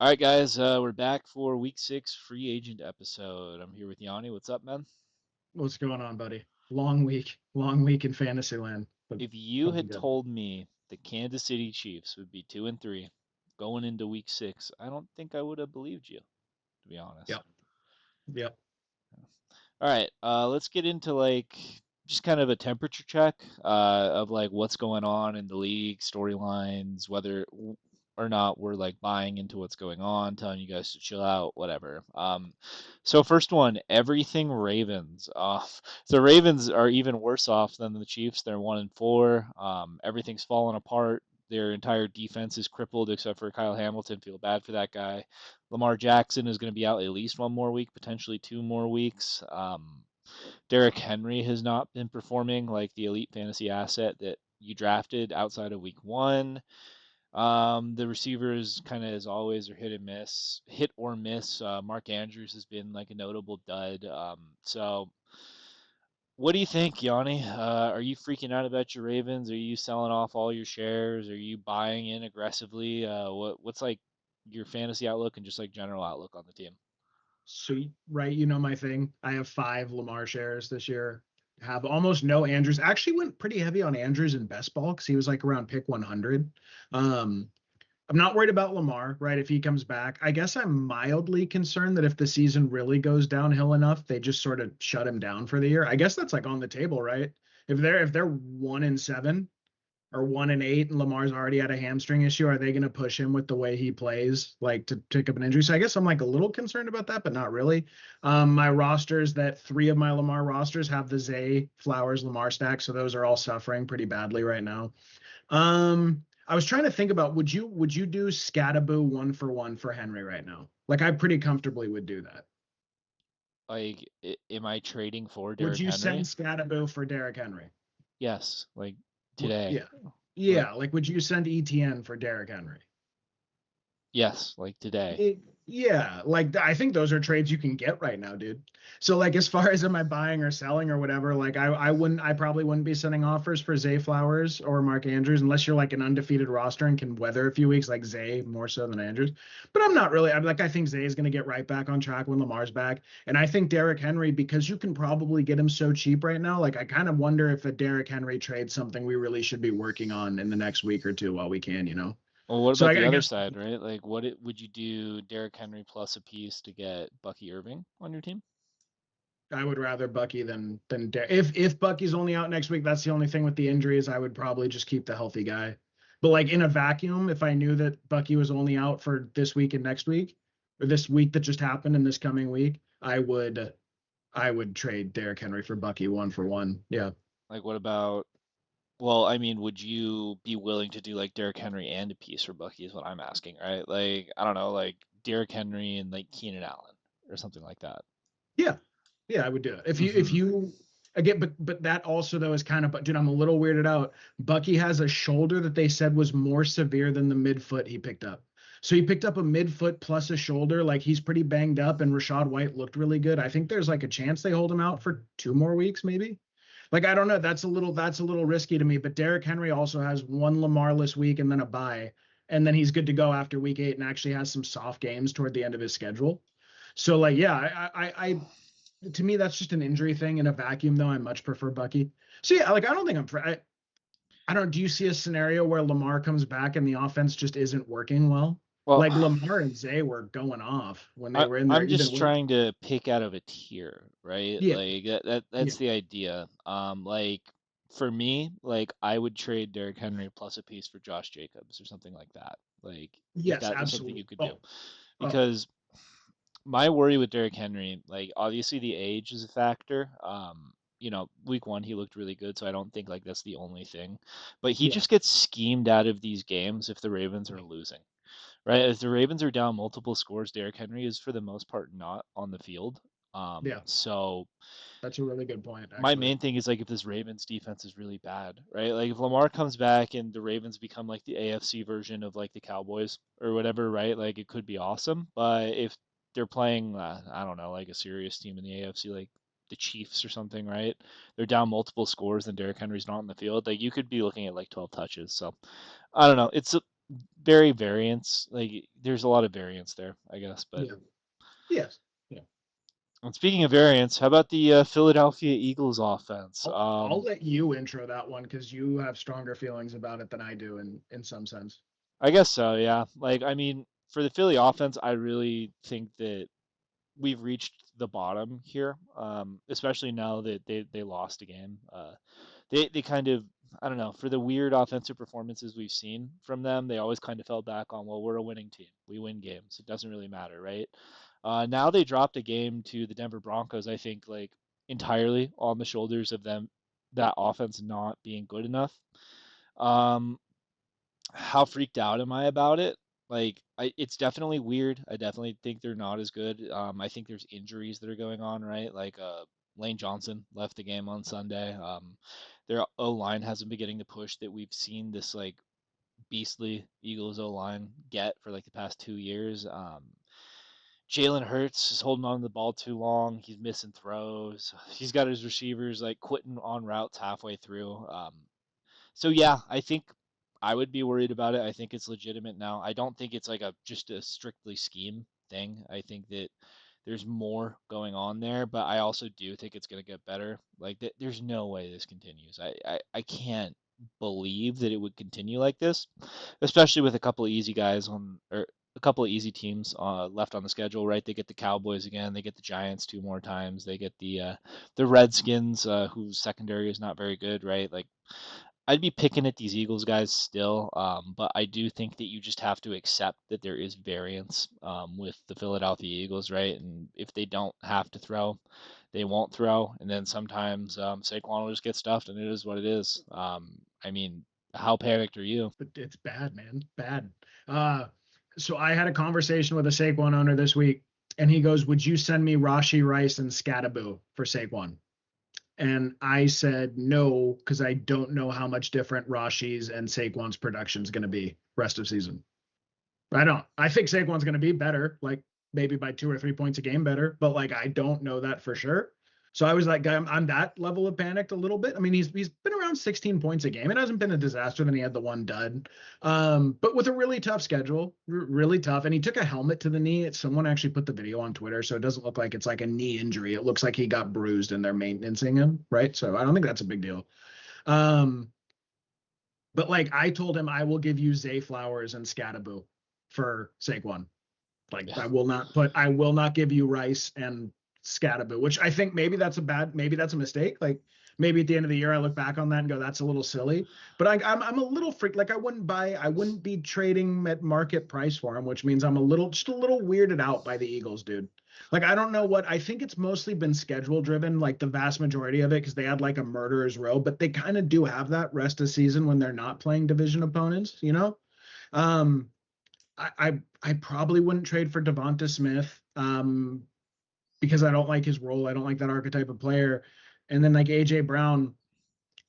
All right, guys, we're back for week 6 free agent episode. I'm here with Yanni. What's up, man? What's going on, buddy? Long week in Fantasyland, but If you feeling had good. told me the Kansas City Chiefs would be 2-3 going into week 6, I don't think I would have believed you, to be honest. Yep, yep. All right, let's get into like just kind of a temperature check of like what's going on in the league, storylines, whether or not we're like buying into what's going on, telling you guys to chill out, whatever. So first one, everything Ravens. The Ravens are even worse off than the Chiefs. They're 1-4. Everything's fallen apart. Their entire defense is crippled except for Kyle Hamilton. Feel bad for that guy. Lamar Jackson is going to be out at least one more week, potentially 2 more weeks. Derrick Henry has not been performing like the elite fantasy asset that you drafted outside of week 1. The receivers kind of as always are hit or miss. Mark Andrews has been like a notable dud. So what do you think, Yanni? Are you freaking out about your Ravens? Are you selling off all your shares? Are you buying in aggressively? What's like your fantasy outlook and just like general outlook on the team? Sweet, right? You know my thing. I have 5 Lamar shares this year. Have almost no Andrews. Actually went pretty heavy on Andrews in best ball because he was like around pick 100. Um, I'm not worried about Lamar, right? If he comes back, I guess I'm mildly concerned that if the season really goes downhill enough, they just sort of shut him down for the year. I guess that's like on the table, right? If they're 1-7 or 1-8 and Lamar's already had a hamstring issue, are they going to push him with the way he plays, like to pick up an injury? So I guess I'm like a little concerned about that, but not really. My rosters that 3 of my Lamar rosters have the Zay Flowers Lamar stack, so those are all suffering pretty badly right now. I was trying to think about would you do Scattaboo 1 for 1 for Henry right now? Like I pretty comfortably would do that. Like, am I trading for Would Derrick you send Henry? Scattaboo for Derrick Henry? Yes, like today. Yeah. Like, Yeah, like would you send ETN for Derrick Henry? yes, like today. It, yeah, like I think those are trades you can get right now, dude. So like as far as am I buying or selling or whatever, like I probably wouldn't be sending offers for Zay Flowers or Mark Andrews unless you're like an undefeated roster and can weather a few weeks like Zay more so than Andrews. But I'm not really. I'm like I think Zay is going to get right back on track when Lamar's back, and I think Derrick Henry because you can probably get him so cheap right now. Like I kind of wonder if a Derrick Henry trade something we really should be working on in the next week or two while we can, you know. Well, what So about the I other guess side, right? Like, would you do Derrick Henry plus a piece to get Bucky Irving on your team? I would rather Bucky than if Bucky's only out next week. That's the only thing with the injuries. I would probably just keep the healthy guy. But like in a vacuum, if I knew that Bucky was only out for this week and next week, or this week that just happened and this coming week, I would trade Derrick Henry for Bucky 1 for 1. Yeah. Like, what about? Well, I mean, would you be willing to do like Derrick Henry and a piece for Bucky? Is what I'm asking, right? Like, I don't know, like Derrick Henry and like Keenan Allen or something like that. Yeah. Yeah, I would do it. If Hmm. you again, but that also though is kind of dude, I'm a little weirded out. Bucky has a shoulder that they said was more severe than the midfoot he picked up. So he picked up a midfoot plus a shoulder, like he's pretty banged up, and Rashad White looked really good. I think there's like a chance they hold him out for 2 more weeks, maybe. Like I don't know. That's a little risky to me. But Derrick Henry also has one Lamarless week and then a bye, and then he's good to go after week 8 and actually has some soft games toward the end of his schedule. So like, yeah, to me that's just an injury thing in a vacuum though. I much prefer Bucky. So yeah, like I don't think I don't. Do you see a scenario where Lamar comes back and the offense just isn't working well? Well, Like Lamar and Zay were going off when they were in there, I'm even just with trying to pick out of a tier, right? yeah, Like yeah, that's the idea. Like for me, like I would trade Derrick Henry plus a piece for Josh Jacobs or something like that. Like if yes, that was something you absolutely. could do. Oh, Because my worry with Derrick Henry, like obviously the age is a factor. Week 1 he looked really good, so I don't think like that's the only thing. But he yeah, just gets schemed out of these games if the Ravens are losing. Right? If the Ravens are down multiple scores, Derrick Henry is for the most part not on the field. yeah. So That's a really good point, my actually. main thing is like if this Ravens defense is really bad, right? Like if Lamar comes back and the Ravens become like the AFC version of like the Cowboys or whatever, right? Like it could be awesome. But if they're playing, I don't know, like a serious team in the AFC, like the Chiefs or something, right? They're down multiple scores and Derrick Henry's not on the field. Like you could be looking at like 12 touches. So I don't know. very variance. Like there's a lot of variance there, I guess. But Yeah. Yes. Yeah. and speaking of variance, how about the Philadelphia Eagles offense? I'll let you intro that one because you have stronger feelings about it than I do in some sense. I guess so, yeah. Like I mean, for the Philly offense, I really think that we've reached the bottom here, especially now that they lost a game. They kind of, I don't know, for the weird offensive performances we've seen from them, they always kind of fell back on, well, we're a winning team. We win games. It doesn't really matter, right? Now they dropped a game to the Denver Broncos, I think, like entirely on the shoulders of them, that offense not being good enough. Um, how freaked out am I about it? Like, it's definitely weird. I definitely think they're not as good. I think there's injuries that are going on, right? Like, Lane Johnson left the game on Sunday. Their O line hasn't been getting the push that we've seen this like beastly Eagles O line get for like the past 2 years. Jalen Hurts is holding on to the ball too long. He's missing throws. He's got his receivers like quitting on routes halfway through. So yeah, I think I would be worried about it. I think it's legitimate now. I don't think it's like a just a strictly scheme thing. I think that there's more going on there, but I also do think it's going to get better. Like there's no way this continues. I can't believe that it would continue like this, especially with a couple of easy guys on or a couple of easy teams left on the schedule, right? They get the Cowboys again, they get the Giants two more times, they get the Redskins, whose secondary is not very good, right? Like I'd be picking at these Eagles guys still, but I do think that you just have to accept that there is variance with the Philadelphia Eagles, right? And if they don't have to throw, they won't throw, and then sometimes Saquon will just get stuffed, and it is what it is. I mean, how panicked are you? But it's bad, man. Bad. Uh, so I had a conversation with a Saquon owner this week, and he goes, "Would you send me Rashi Rice and Scattaboo for Saquon?" And I said no, because I don't know how much different Rashi's and Saquon's production is going to be rest of season. I don't. I think Saquon's going to be better, like maybe by 2 or 3 points a game better, but like I don't know that for sure. So I was like, I'm that level of panicked a little bit. I mean, he's been around 16 points a game. It hasn't been a disaster. Then he had the one dud, but with a really tough schedule, really tough. And he took a helmet to the knee. Someone actually put the video on Twitter, so it doesn't look like it's like a knee injury. It looks like he got bruised and they're maintaining him, right? So I don't think that's a big deal. Um, but like I told him, I will give you Zay Flowers and Scattaboo for Saquon. Like Yeah, I will not give you Rice and Scattaboo, which I think maybe that's a mistake. Like maybe at the end of the year I look back on that and go, that's a little silly. But I'm a little freaked. Like I wouldn't be trading at market price for him, which means I'm just a little weirded out by the Eagles, dude. Like I don't know what I think it's mostly been schedule driven, like the vast majority of it, because they had like a murderer's row, but they kind of do have that rest of season when they're not playing division opponents, you know? Um, I probably wouldn't trade for Devonta Smith because I don't like his role. I don't like that archetype of player. And then like AJ Brown,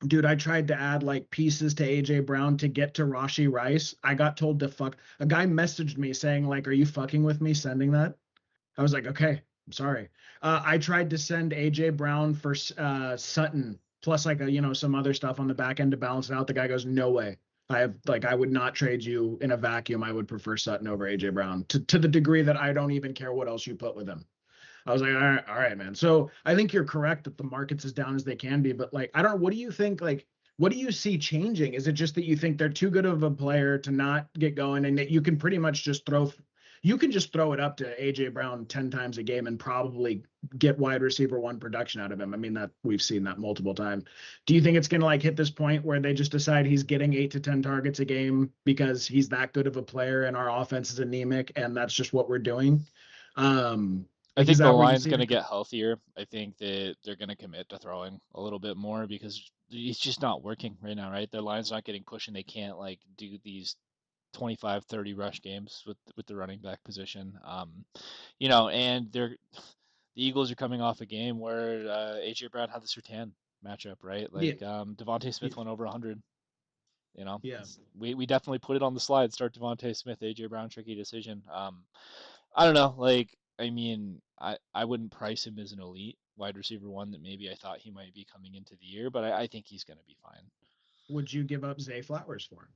dude, I tried to add like pieces to AJ Brown to get to Rashi Rice. I got told to fuck. A guy messaged me saying like, "Are you fucking with me sending that?" I was like, "Okay, I'm sorry." I tried to send AJ Brown for Sutton plus like some other stuff on the back end to balance it out. The guy goes, "No way." I would not trade you in a vacuum. I would prefer Sutton over AJ Brown to the degree that I don't even care what else you put with him. I was like, all right, man. So I think you're correct that the market's as down as they can be, but like, I don't know. What do you think? Like, what do you see changing? Is it just that you think they're too good of a player to not get going, and that you can pretty much you can just throw it up to AJ Brown 10 times a game and probably get wide receiver one production out of him? I mean, that we've seen that multiple times. Do you think it's going to like hit this point where they just decide he's getting 8 to 10 targets a game because he's that good of a player and our offense is anemic and that's just what we're doing? I Like, is think the that where you line's see going to it? get healthier. I think that they're going to commit to throwing a little bit more because it's just not working right now, right? Their line's not getting pushed and they can't like do these 25, 30 rush games with the running back position. And the Eagles are coming off a game where AJ Brown had the Sertan matchup, right? Yeah, Like Devontae Smith went over 100. yeah. We definitely put it on the slide. Start Devontae Smith, AJ Brown, tricky decision. I don't know. Like, I mean, I wouldn't price him as an elite wide receiver one that maybe I thought he might be coming into the year, but I think he's going to be fine. Would you give up Zay Flowers for him?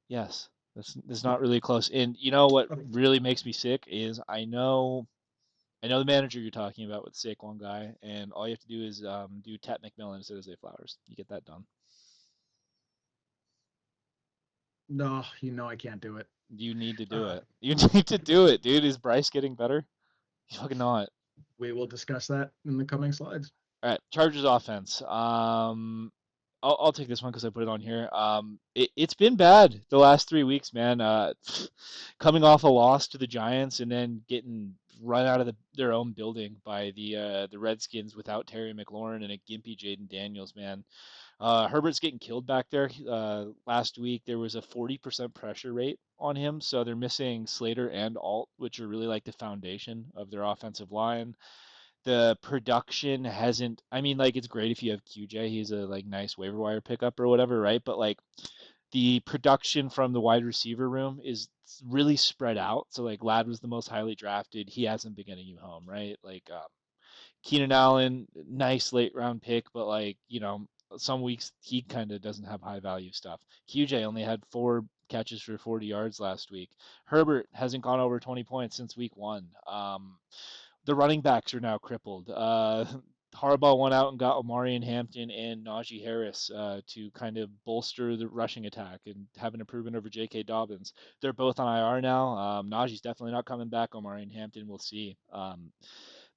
Yes, that's not really close. And you know what really makes me sick is I know the manager you're talking about with Saquon guy, and all you have to do is do Tat McMillan instead of Zay Flowers. You get that done. No, I can't do it. You need to do Uh, it. You need to do it, dude. Is Bryce getting better? He's fucking not. we will discuss that in the coming slides. All right, Chargers offense. I'll take this one because I put it on here. It's been bad the last 3 weeks, man. Coming off a loss to the Giants and then getting run out of their own building by the Redskins without Terry McLaurin and a gimpy Jaden Daniels, man. Herbert's getting killed back there. Last week there was a 40% pressure rate on him, so they're missing Slater and Alt, which are really like the foundation of their offensive line. The production hasn't. I mean, like it's great if you have QJ. He's a like nice waiver wire pickup or whatever, right? But like the production from the wide receiver room is really spread out. So like Ladd was the most highly drafted. He hasn't been getting you home, right? Like Keenan Allen, nice late round pick, but like some weeks he kind of doesn't have high value stuff. QJ only had 4 catches for 40 yards last week. Herbert hasn't gone over 20 points since week one. The running backs are now crippled. Harbaugh went out and got Omari and Hampton and Najee Harris to kind of bolster the rushing attack and have an improvement over J.K. Dobbins. They're both on IR now. Najee's definitely not coming back. Omari and Hampton, we'll see.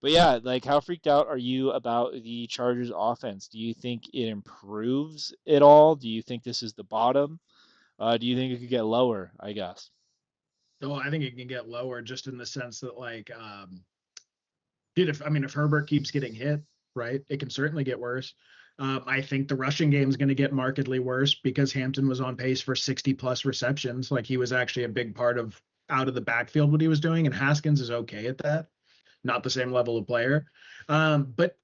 But yeah, like how freaked out are you about the Chargers offense? Do you think it improves at all? Do you think this is the bottom? Do you think it could get lower, I guess? Oh, I think it can get lower just in the sense that like dude, if Herbert keeps getting hit, right, it can certainly get worse. I think the rushing game is going to get markedly worse because Hampton was on pace for 60 plus receptions. Like he was actually a big part of out of the backfield what he was doing, and Haskins is okay at that. Not the same level of player.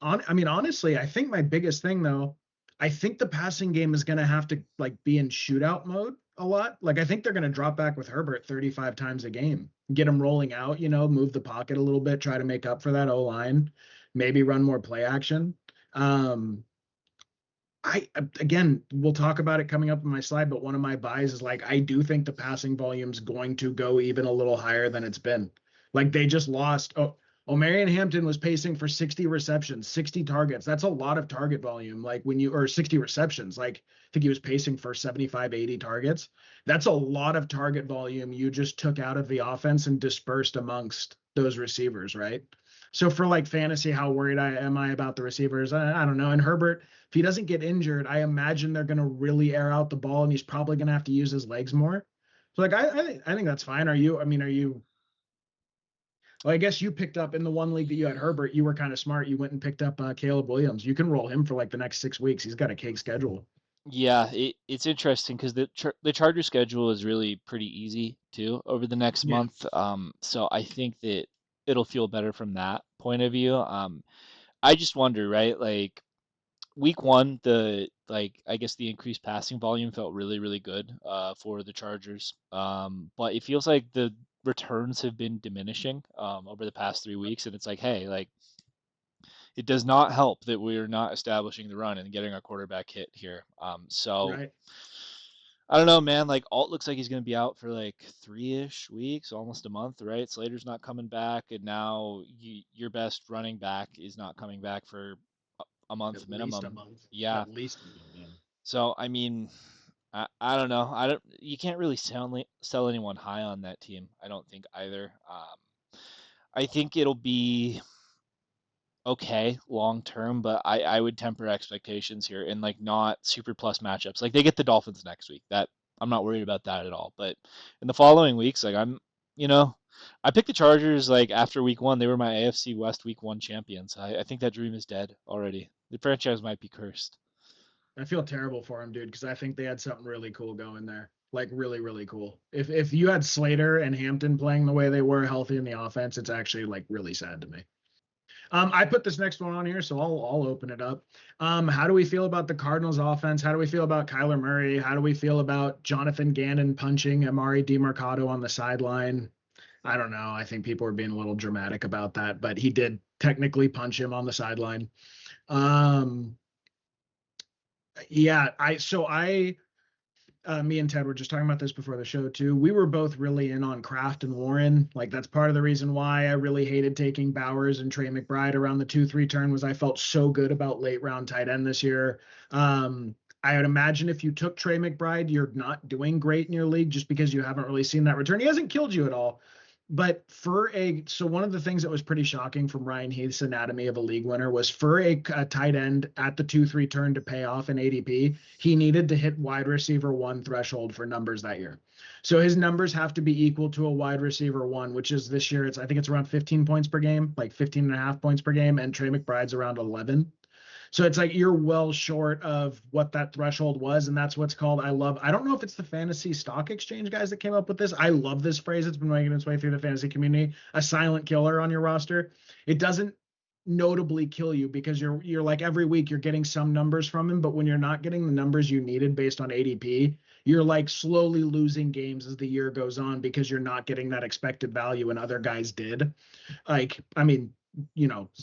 Honestly, I think my biggest thing though, I think the passing game is going to have to like be in shootout mode a lot. Like I think they're going to drop back with Herbert 35 times a game, get him rolling out, move the pocket a little bit, try to make up for that O line, maybe run more play action. Um, I again, we'll talk about it coming up in my slide, but one of my buys is like I do think the passing volume's going to go even a little higher than it's been. Like they just lost. Oh, O'Marion Hampton was pacing for 60 receptions, 60 targets. That's a lot of target volume. Like when you or 60 receptions, like I think he was pacing for 75, 80 targets. That's a lot of target volume you just took out of the offense and dispersed amongst those receivers, right? So for like fantasy, how worried am I about the receivers? I don't know. And Herbert, if he doesn't get injured, I imagine they're going to really air out the ball, and he's probably going to have to use his legs more. So like I think that's fine. Are you? I mean, are you? Well, I guess you picked up in the one league that you had Herbert. You were kind of smart. You went and picked up Caleb Williams. You can roll him for like the next 6 weeks. He's got a cake schedule. Yeah, it's interesting because the Charger schedule is really pretty easy too over the next Yeah, month. So I think that it'll feel better from that point of view. I just wonder, right? Like week one, the like I guess the increased passing volume felt really, really good for the Chargers. But it feels like the returns have been diminishing over the past 3 weeks, and it's like, hey, like it does not help that we're not establishing the run and getting our quarterback hit here. So right. I don't know, man. Like Alt looks like he's going to be out for like 3-ish weeks, almost a month, right? Slater's not coming back, and now your best running back is not coming back for a month At least a minimum. month. Yeah. At least a month. Yeah. So I mean, I don't know. I don't. You can't really sell anyone high on that team. I don't think either. I think it'll be okay long term, but I would temper expectations here and like not super plus matchups. Like they get the Dolphins next week. That I'm not worried about that at all. But in the following weeks, like you know, I picked the Chargers like after week one. They were my AFC West week one champions. I think that dream is dead already. The franchise might be cursed. I feel terrible for him, dude, because I think they had something really cool going there. Like really, really cool. If you had Slater and Hampton playing the way they were healthy in the offense, it's actually like really sad to me. I put this next one on here, so I'll open it up. How do we feel about the Cardinals offense? How do we feel about Kyler Murray? How do we feel about Jonathan Gannon punching Amari DiMercado on the sideline? I don't know. I think people are being a little dramatic about that, but he did technically punch him on the sideline. Um, yeah, I Me and Ted were just talking about this before the show too. We were both really in on Kraft and Warren. Like that's part of the reason why I really hated taking Bowers and Trey McBride around the 2-3 turn was I felt so good about late round tight end this year. I would imagine if you took Trey McBride, you're not doing great in your league just because you haven't really seen that return. He hasn't killed you at all. But so one of the things that was pretty shocking from Ryan Heath's anatomy of a league winner was for a tight end at the 2-3 turn to pay off in ADP, he needed to hit wide receiver one threshold for numbers that year. So his numbers have to be equal to a wide receiver one, which is this year, I think it's around 15 points per game, like 15 and a half points per game. And Trey McBride's around 11. So it's like you're well short of what that threshold was. And that's what's called, I don't know if it's the fantasy stock exchange guys that came up with this. I love this phrase. It's been making its way through the fantasy community, a silent killer on your roster. It doesn't notably kill you because you're like every week you're getting some numbers from him, but when you're not getting the numbers you needed based on ADP, you're like slowly losing games as the year goes on because you're not getting that expected value and other guys did. Like, I mean,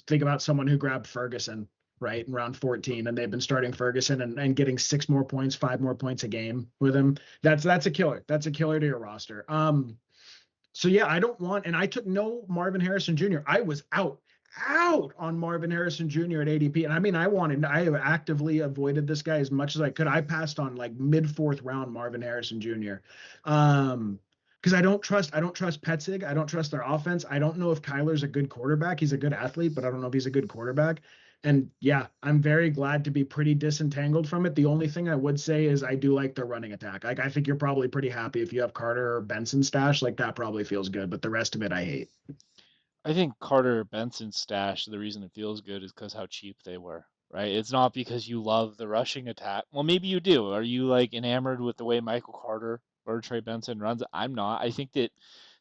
think about someone who grabbed Ferguson, right, in round 14, and they've been starting Ferguson and getting 6 more points, 5 more points a game with him. That's a killer. That's a killer to your roster. So yeah, I don't want, and I took no Marvin Harrison Jr. I was out on Marvin Harrison Jr. at ADP. And I mean, I actively avoided this guy as much as I could. I passed on like mid fourth round Marvin Harrison Jr. Because I don't trust Petzig. I don't trust their offense. I don't know if Kyler's a good quarterback. He's a good athlete, but I don't know if he's a good quarterback. And yeah, I'm very glad to be pretty disentangled from it. The only thing I would say is I do like their running attack. Like I think you're probably pretty happy if you have Carter or Benson stash. Like that probably feels good, but the rest of it I hate. I think Carter Benson's stash, the reason it feels good is because how cheap they were, right? It's not because you love the rushing attack. Well, maybe you do. Are you like enamored with the way Michael Carter or Trey Benson runs? I'm not. I think that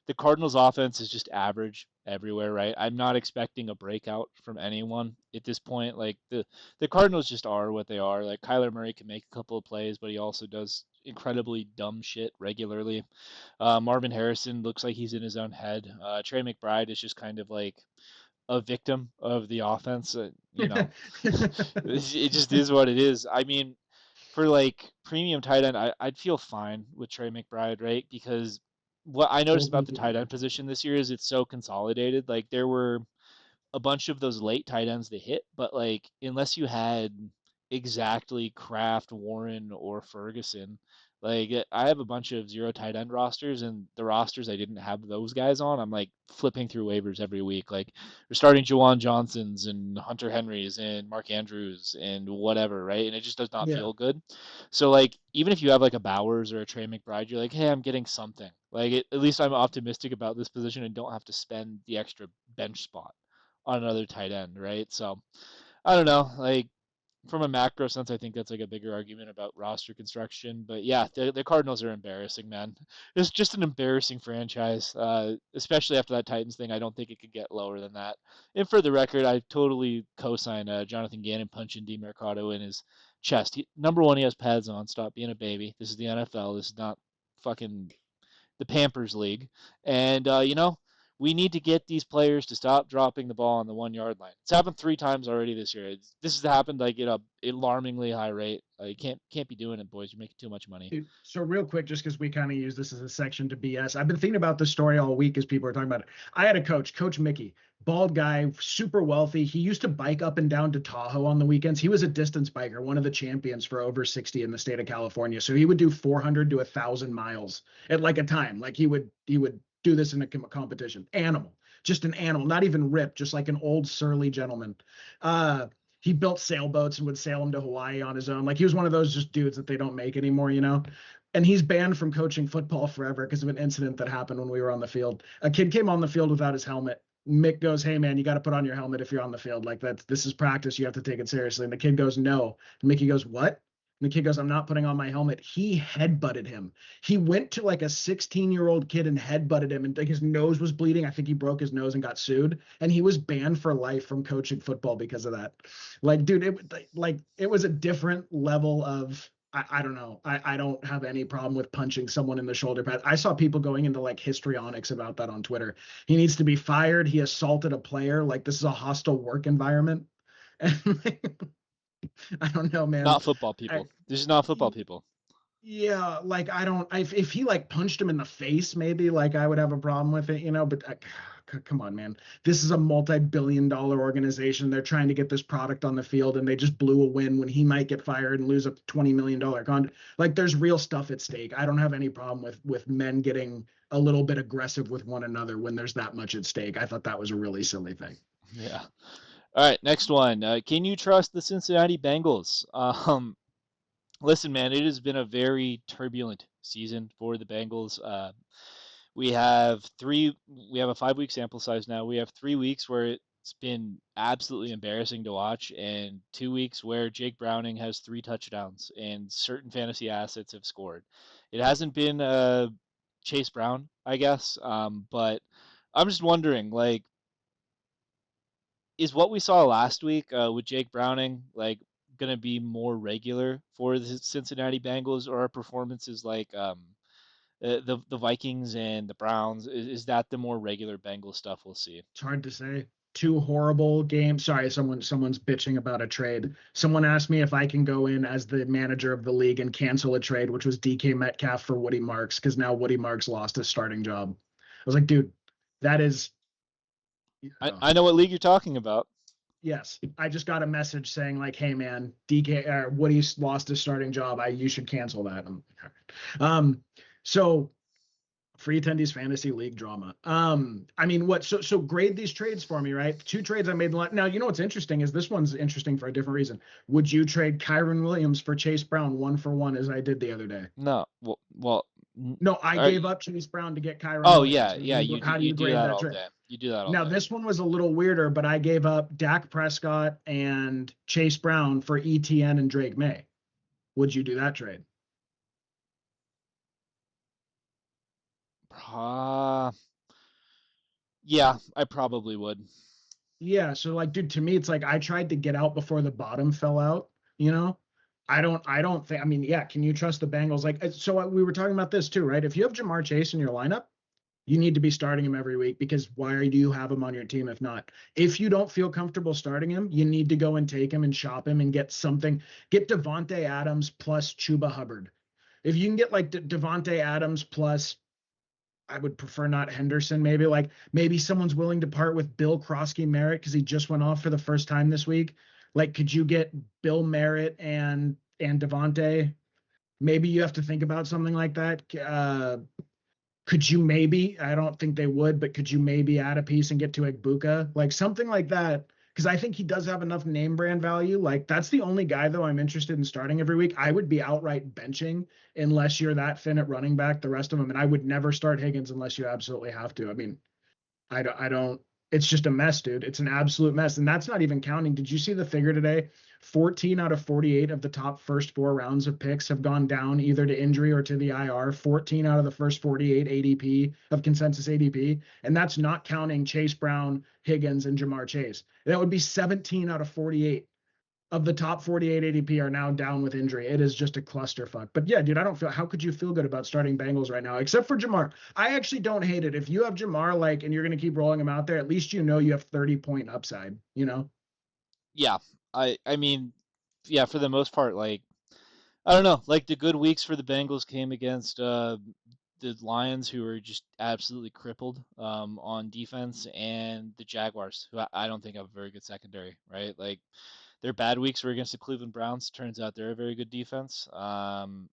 the Cardinals' offense is just average everywhere, right? I'm not expecting a breakout from anyone at this point. Like the Cardinals just are what they are. Like Kyler Murray can make a couple of plays, but he also does incredibly dumb shit regularly. Marvin Harrison looks like he's in his own head. Trey McBride is just kind of like a victim of the offense. It just is what it is. I mean, for like premium tight end, I'd feel fine with Trey McBride, right? Because what I noticed Both about need the to be tight there. end position this year is it's so consolidated. Like there were a bunch of those late tight ends they hit, but like unless you had exactly Kraft, Warren, or Ferguson, like I have a bunch of zero tight end rosters, and the rosters I didn't have those guys on, I'm like flipping through waivers every week. Like we're starting Jawan Johnsons and Hunter Henrys and Mark Andrews and whatever, right? And it just does not Yeah. feel good. So like even if you have like a Bowers or a Trey McBride, you're like, hey, I'm getting something. Like at least I'm optimistic about this position and don't have to spend the extra bench spot on another tight end, right? So I don't know. Like from a macro sense, I think that's like a bigger argument about roster construction. But yeah, the Cardinals are embarrassing, man. It's just an embarrassing franchise, especially after that Titans thing. I don't think it could get lower than that. And for the record, I totally co-sign Jonathan Gannon punching DeMercado in his chest. Number one, he has pads on. Stop being a baby. This is the NFL. This is not fucking the Pampers League. And, we need to get these players to stop dropping the ball on the 1 yard line. It's happened 3 times already this year. This has happened like at a alarmingly high rate. You can't be doing it, boys. You're making too much money. So real quick, just because we kind of use this as a section to BS, I've been thinking about this story all week as people are talking about it. I had a coach, Coach Mickey, bald guy, super wealthy. He used to bike up and down to Tahoe on the weekends. He was a distance biker, one of the champions for over 60 in the state of California. So he would do 400 to 1,000 miles at like a time. Like he would do this in a competition. Animal, just an animal, not even ripped, just like an old surly gentleman. Uh, he built sailboats and would sail them to Hawaii on his own. Like he was one of those just dudes that they don't make anymore. And he's banned from coaching football forever because of an incident that happened when we were on the field. A kid came on the field without his helmet. Mick goes, "Hey man, you got to put on your helmet if you're on the field. Like this is practice. You have to take it seriously." And the kid goes, "No." And Mickey goes, "What?" And the kid goes, "I'm not putting on my helmet." He headbutted him. He went to like a 16-year-old kid and headbutted him, and like his nose was bleeding. I think he broke his nose and got sued, and he was banned for life from coaching football because of that. Like, dude, it was a different level of I don't know. I don't have any problem with punching someone in the shoulder pad. I saw people going into like histrionics about that on Twitter. He needs to be fired. He assaulted a player. Like this is a hostile work environment. And like, I don't know, man. Not football I, people. This is not football people. Yeah, like I don't. If he like punched him in the face, maybe like I would have a problem with it, you know. But come on, man, this is a multi-billion-dollar organization. They're trying to get this product on the field, and they just blew a win when he might get fired and lose a $20 million contract. Like there's real stuff at stake. I don't have any problem with men getting a little bit aggressive with one another when there's that much at stake. I thought that was a really silly thing. Yeah. All right, next one. Can you trust the Cincinnati Bengals? Listen, man, it has been a very turbulent season for the Bengals. We have three. We have a 5 week sample size now. We have 3 weeks where it's been absolutely embarrassing to watch, and 2 weeks where Jake Browning has 3 touchdowns and certain fantasy assets have scored. It hasn't been Chase Brown, I guess, but I'm just wondering, like, is what we saw last week with Jake Browning like going to be more regular for the Cincinnati Bengals, or are performances like the Vikings and the Browns? Is that the more regular Bengal stuff we'll see? It's hard to say. Two horrible games. Sorry, someone's bitching about a trade. Someone asked me if I can go in as the manager of the league and cancel a trade, which was DK Metcalf for Woody Marks, because now Woody Marks lost his starting job. I was like, dude, that is oh, I know what league you're talking about. yes. I just got a message saying like, hey man, DK Woody's lost his starting job. You should cancel that. So free attendees fantasy league drama. I mean, what? So grade these trades for me, right? Two trades I made. Now, you know what's interesting is this one's interesting for a different reason. Would you trade Kyron Williams for Chase Brown 1-for-1 as I did the other day? No, well, No, I are gave up Chase Brown to get Kyron oh Williams. yeah, yeah, How do you you do grade that that all trade? day. You do that all Now, day. this one was a little weirder, but I gave up Dak Prescott and Chase Brown for ETN and Drake May. Would you do that trade? Uh, yeah, I probably would. Yeah, so like, dude, to me, it's like I tried to get out before the bottom fell out. You know, I don't think. I mean, yeah, can you trust the Bengals? Like, so we were talking about this too, right? If you have Jamar Chase in your lineup, you need to be starting him every week because why do you have him on your team if not? If you don't feel comfortable starting him, you need to go and take him and shop him and get something. Get Devonte Adams plus Chuba Hubbard. If you can get like Devonte Adams plus I would prefer not Henderson. Maybe like maybe someone's willing to part with Bill Krosky Merritt because he just went off for the first time this week. Like, could you get Bill Merritt and Devontae? Maybe you have to think about something like that. Could you maybe? I don't think they would, but could you maybe add a piece and get to Egbuka, like something like that? Because I think he does have enough name brand value. Like that's the only guy though I'm interested in starting every week. I would be outright benching unless you're that thin at running back. The rest of them, and I would never start Higgins unless you absolutely have to. I mean, I don't. It's just a mess, dude. It's an absolute mess, and that's not even counting. Did you see the figure today? 14 out of 48 of the top first 4 rounds of picks have gone down either to injury or to the IR. 14 out of the first 48 ADP of consensus ADP, and that's not counting Chase Brown, Higgins, and Jamar Chase. That would be 17 out of 48 of the top 48 ADP are now down with injury. It is just a clusterfuck. But yeah, dude, I don't feel. How could you feel good about starting Bengals right now, except for Jamar? I actually don't hate it. If you have Jamar, like, and you're gonna keep rolling him out there, at least you know you have 30-point upside. You know? Yeah, I mean, yeah, for the most part, like I don't know, like the good weeks for the Bengals came against the Lions, who were just absolutely crippled on defense, and the Jaguars, who I don't think have a very good secondary, right? Like their bad weeks were against the Cleveland Browns. Turns out they're a very good defense. The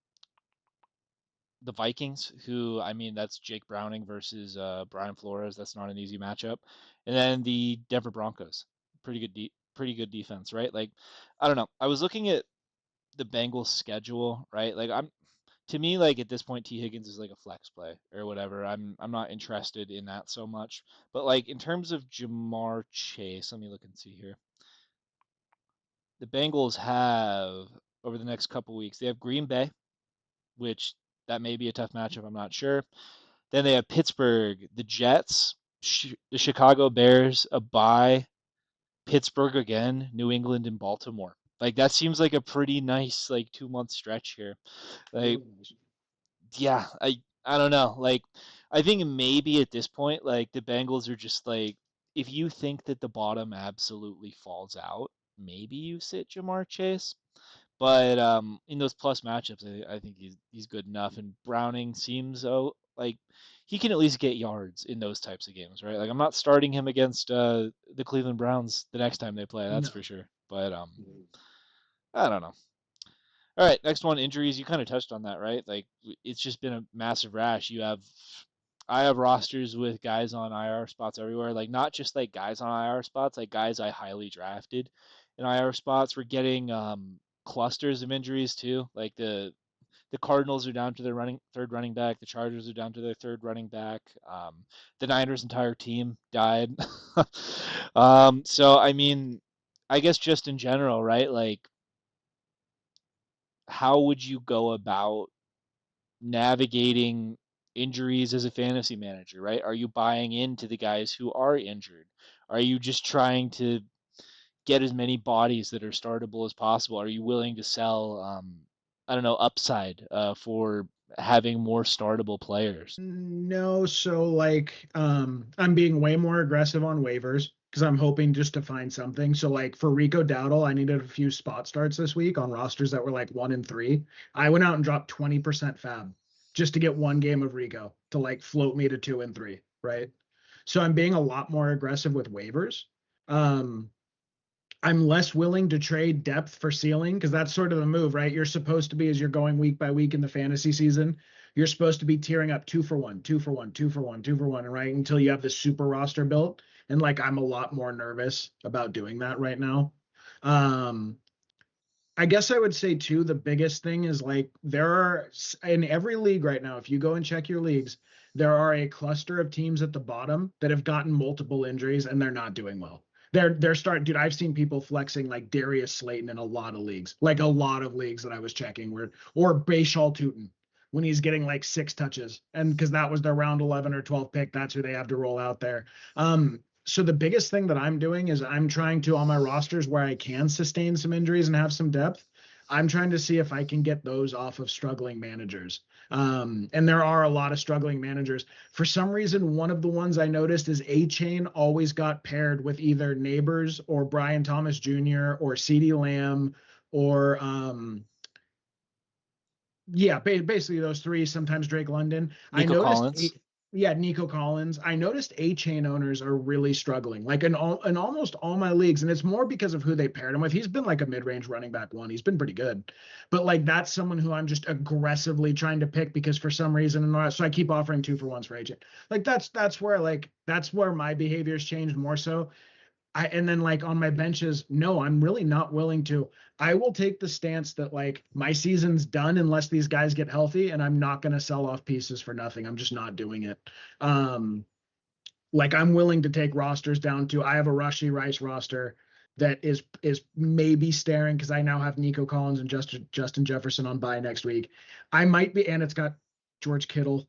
Vikings, who I mean, that's Jake Browning versus Brian Flores. That's not an easy matchup. And then the Denver Broncos, pretty good defense, right? Like I don't know. I was looking at the Bengals schedule, right? Like I'm to me, like at this point, T. Higgins is like a flex play or whatever. I'm not interested in that so much. But like in terms of Jamar Chase, let me look and see here. The Bengals have over the next couple weeks, they have Green Bay, which that may be a tough matchup. I'm not sure. Then they have Pittsburgh, the Jets, the Chicago Bears, a bye, Pittsburgh again, New England, and Baltimore. Like that seems like a pretty nice like 2 month stretch here. Like Really nice. yeah, I don't know. Like I think maybe at this point, like the Bengals are just like if you think that the bottom absolutely falls out, maybe you sit Jamar Chase. But in those plus matchups, I think he's good enough. And Browning seems like he can at least get yards in those types of games, right? Like I'm not starting him against the Cleveland Browns the next time they play, that's for No. sure. But I don't know. All right, next one, injuries. You kind of touched on that, right? Like it's just been a massive rash. I have rosters with guys on IR spots everywhere. Like not just like guys on IR spots, like guys I highly drafted in IR spots. We're getting clusters of injuries too. Like the Cardinals are down to their third running back. The Chargers are down to their third running back. The Niners' entire team died. So I mean, I guess just in general, right? Like how would you go about navigating injuries as a fantasy manager, right? Are you buying into the guys who are injured? Are you just trying to get as many bodies that are startable as possible? Are you willing to sell, I don't know, upside for having more startable players? No, so like I'm being way more aggressive on waivers because I'm hoping just to find something. So like for Rico Dowdle, I needed a few spot starts this week on rosters that were like 1 and 3. I went out and dropped 20% fab just to get one game of Rico to like float me to 2 and 3, right? So I'm being a lot more aggressive with waivers. Um, I'm less willing to trade depth for ceiling because that's sort of the move, right? You're supposed to be, as you're going week by week in the fantasy season, you're supposed to be tearing up 2 for 1, 2 for 1, 2 for 1, 2 for 1, right? Until you have the super roster built. And like I'm a lot more nervous about doing that right now. Um, I guess I would say too, the biggest thing is like there are in every league right now, if you go and check your leagues, there are a cluster of teams at the bottom that have gotten multiple injuries and they're not doing well. They're starting, dude. I've seen people flexing like Darius Slayton in a lot of leagues, like a lot of leagues that I was checking, where or Bayshal Tootin when he's getting like 6 touches, and because that was their round 11 or 12 pick, that's who they have to roll out there. So the biggest thing that I'm doing is I'm trying to on my rosters where I can sustain some injuries and have some depth. I'm trying to see if I can get those off of struggling managers. And there are a lot of struggling managers. For some reason, one of the ones I noticed is A Chain always got paired with either Neighbors or Brian Thomas Jr. or CeeDee Lamb or yeah, basically those three. Sometimes Drake London. I Nico noticed, Collins. yeah, Nico Collins. I noticed A chain owners are really struggling, like in almost all my leagues, and it's more because of who they paired him with. He's been like a mid-range running back one. He's been pretty good, but like that's someone who I'm just aggressively trying to pick because for some reason, so I keep offering 2 for 1s for agent. Like that's where my behavior's changed more so. And then like on my benches, no, I'm really not willing to. I will take the stance that like my season's done unless these guys get healthy, and I'm not going to sell off pieces for nothing. I'm just not doing it. Um, like I'm willing to take rosters down to. I have a Rushy Rice roster that is maybe staring because I now have Nico Collins and Justin Jefferson on bye next week. I might be, and it's got George Kittle.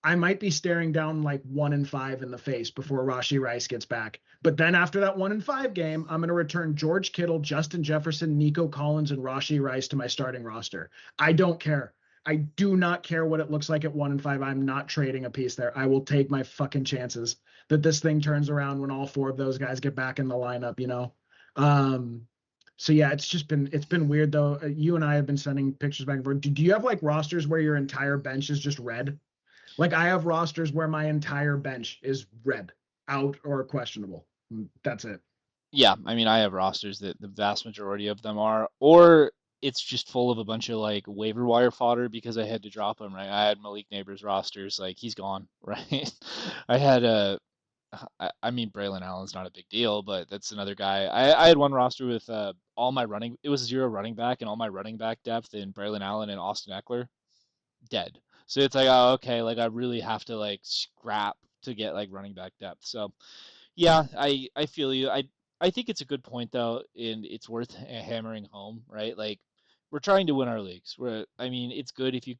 I might be staring down like 1 and 5 in the face before Rashi Rice gets back. But then after that 1 and 5 game, I'm going to return George Kittle, Justin Jefferson, Nico Collins, and Rashi Rice to my starting roster. I don't care. I do not care what it looks like at 1 and 5. I'm not trading a piece there. I will take my fucking chances that this thing turns around when all four of those guys get back in the lineup, you know? Um, so yeah, it's been weird though. You and I have been sending pictures back and forth. Do you have like rosters where your entire bench is just red? Like I have rosters where my entire bench is red, out or questionable. That's it. Yeah, I mean, I have rosters that the vast majority of them are, or it's just full of a bunch of like waiver wire fodder because I had to drop him, right? I had Malik Neighbors rosters, like he's gone, right? I had I mean, Braylon Allen's not a big deal, but that's another guy. I had one roster with all my running, it was zero running back, and all my running back depth in Braylon Allen and Austin Eckler dead. So it's like, oh, okay, like I really have to like scrap to get like running back depth. So yeah, I feel you. I think it's a good point though, and it's worth hammering home, right? Like we're trying to win our leagues. I mean, it's good if you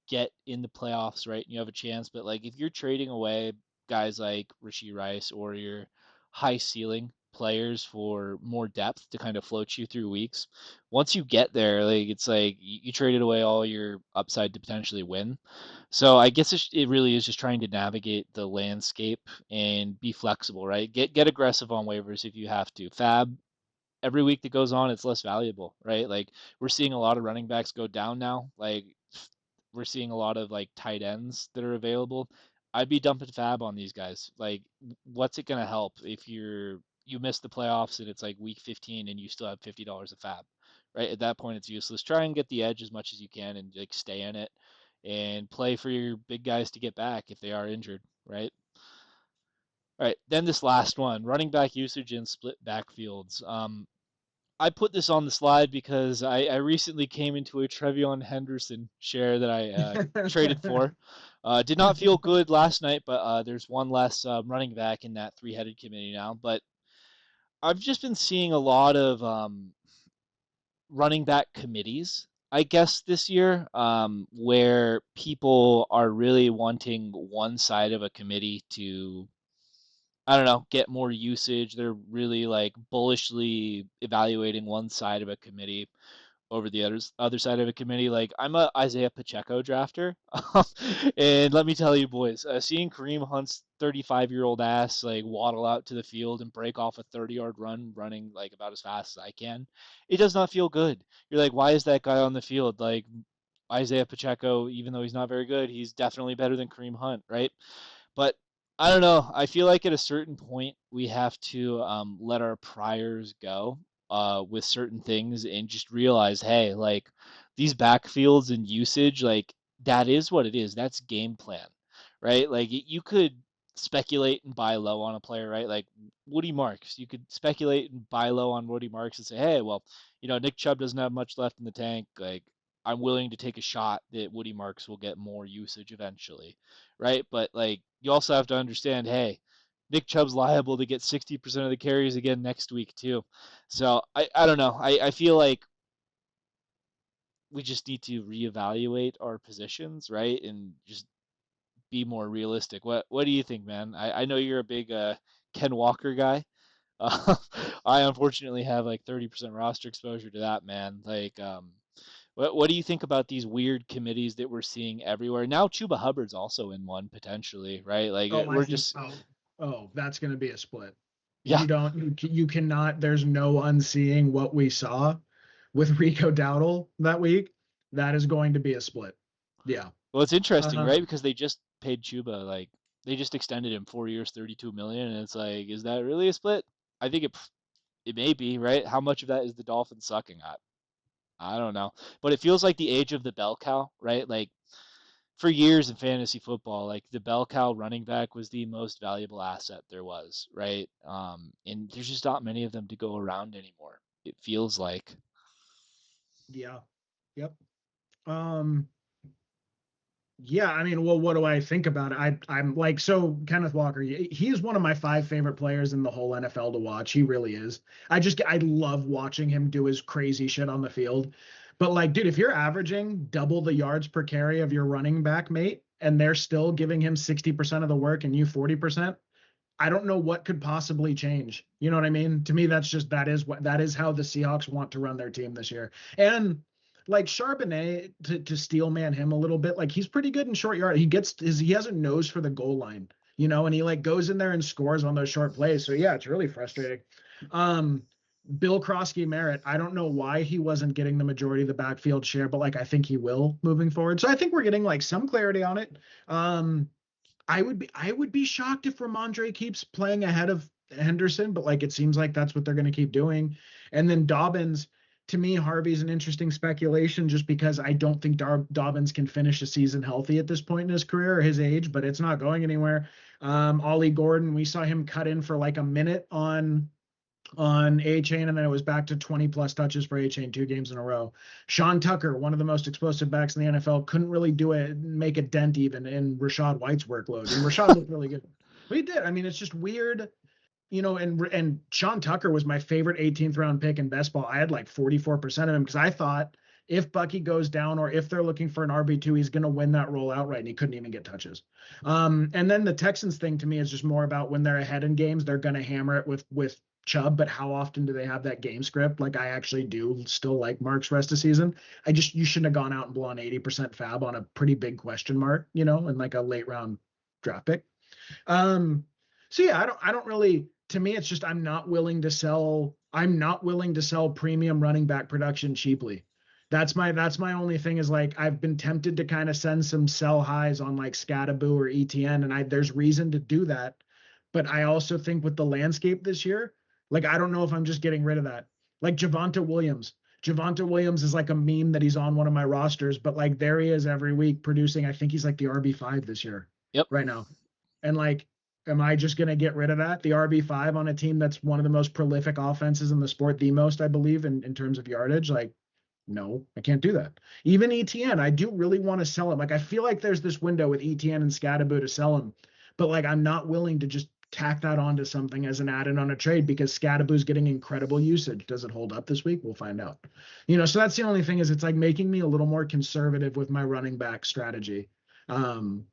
get in the playoffs, right? And you have a chance, but like if you're trading away guys like Rishi Rice or your high ceiling players for more depth to kind of float you through weeks, once you get there, like it's like you traded away all your upside to potentially win. So I guess it really is just trying to navigate the landscape and be flexible, right? Get aggressive on waivers if you have to. Fab every week that goes on, it's less valuable, right? Like we're seeing a lot of running backs go down now. Like we're seeing a lot of like tight ends that are available. I'd be dumping fab on these guys. Like, what's it gonna help if you miss the playoffs and it's like week 15 and you still have $50 of fab, right? At that point, it's useless. Try and get the edge as much as you can and like stay in it and play for your big guys to get back if they are injured, right? All right, then this last one, running back usage in split backfields. I put this on the slide because I recently came into a Trevion Henderson share that I traded for. Did not feel good last night, but there's one less running back in that three-headed committee now. But I've just been seeing a lot of running back committees, I guess, this year, where people are really wanting one side of a committee to, I don't know, get more usage. They're really like bullishly evaluating one side of a committee over the other side of a committee. Like I'm a Isaiah Pacheco drafter, and let me tell you, boys, seeing Kareem Hunt's 35-year-old ass like waddle out to the field and break off a 30-yard run, running like about as fast as I can, it does not feel good. You're like, why is that guy on the field? Like Isaiah Pacheco, even though he's not very good, he's definitely better than Kareem Hunt, right? But I don't know. I feel like at a certain point we have to let our priors go with certain things and just realize, hey, like these backfields and usage, like that is what it is. That's game plan, right? Like you could speculate and buy low on a player, right? Like Woody Marks, you could speculate and buy low on Woody Marks and say, hey, well, Nick Chubb doesn't have much left in the tank. Like I'm willing to take a shot that Woody Marks will get more usage eventually, right? But like you also have to understand, hey, Nick Chubb's liable to get 60% of the carries again next week too. So I don't know. I feel like we just need to reevaluate our positions, right? And just be more realistic. What do you think, man? I know you're a big Ken Walker guy. Uh, I unfortunately have like 30% roster exposure to that, man. Like what do you think about these weird committees that we're seeing everywhere? Now Chuba Hubbard's also in one potentially, right? Like Oh, I we're think just that's going to be a split. yeah. You cannot. There's no unseeing what we saw with Rico Dowdle that week. That is going to be a split. Yeah. Well, it's interesting, right? Um, Because they just paid Chuba like they just extended him 4 years, 32 million, and it's like, is that really a split? I think it may be, right? How much of that is the Dolphins sucking at? I don't know, but it feels like the age of the bell cow, right? Like for years in fantasy football, like the bell cow running back was the most valuable asset there was, right? And there's just not many of them to go around anymore. It feels like. yeah. Yep. Um, Yeah, I mean, well, what do I think about it? I'm like, so Kenneth Walker, he is one of my five favorite players in the whole NFL to watch. He really is. I love watching him do his crazy shit on the field. But like, dude, if you're averaging double the yards per carry of your running back mate and they're still giving him 60% of the work and you 40%, I don't know what could possibly change. You know what I mean? To me, that is how the Seahawks want to run their team this year. And like Charbonnet to steel man him a little bit, like he's pretty good in short yard. He has a nose for the goal line, and he like goes in there and scores on those short plays. So yeah, it's really frustrating. Um, Bill Krosky Merritt, I don't know why he wasn't getting the majority of the backfield share, but like I think he will moving forward. So I think we're getting like some clarity on it. I would be shocked if Ramondre keeps playing ahead of Henderson, but like it seems like that's what they're going to keep doing. And then Dobbins, to me, Harvey's an interesting speculation just because I don't think Dobbins can finish a season healthy at this point in his career or his age, but it's not going anywhere. Ollie Gordon, we saw him cut in for like a minute on A Chain, and then it was back to 20 plus touches for A Chain 2 games in a row. Sean Tucker, one of the most explosive backs in the NFL, couldn't really make a dent even in Rashad White's workload. And Rashad looked really good. But he did. I mean, it's just weird, and Sean Tucker was my favorite 18th round pick in best ball. I had like 44% of him because I thought if Bucky goes down or if they're looking for an RB2, he's going to win that role outright, and he couldn't even get touches. And then the Texans thing to me is just more about when they're ahead in games, they're going to hammer it with Chubb, but how often do they have that game script? Like I actually do still like Mark's rest of season. You shouldn't have gone out and blown 80% fab on a pretty big question mark, and like a late round draft pick. Um, So yeah, I don't really, to me it's just I'm not willing to sell premium running back production cheaply. That's my only thing is like I've been tempted to kind of send some sell highs on like Scattaboo or ETN, and I there's reason to do that. But I also think with the landscape this year, like I don't know if I'm just getting rid of that. Like Javonte Williams. Javonte Williams is like a meme that he's on one of my rosters, but like there he is every week producing. I think he's like the RB5 this year Yep. right now. And like, am I just going to get rid of that? The RB5 on a team that's one of the most prolific offenses in the sport, the most, I believe, in terms of yardage. Like, no, I can't do that. Even ETN, I do really want to sell him. Like, I feel like there's this window with ETN and Scattaboo to sell him, but like, I'm not willing to just tack that onto something as an add-in on a trade because Scattaboo's getting incredible usage. Does it hold up this week? We'll find out. So that's the only thing is it's like making me a little more conservative with my running back strategy. Um,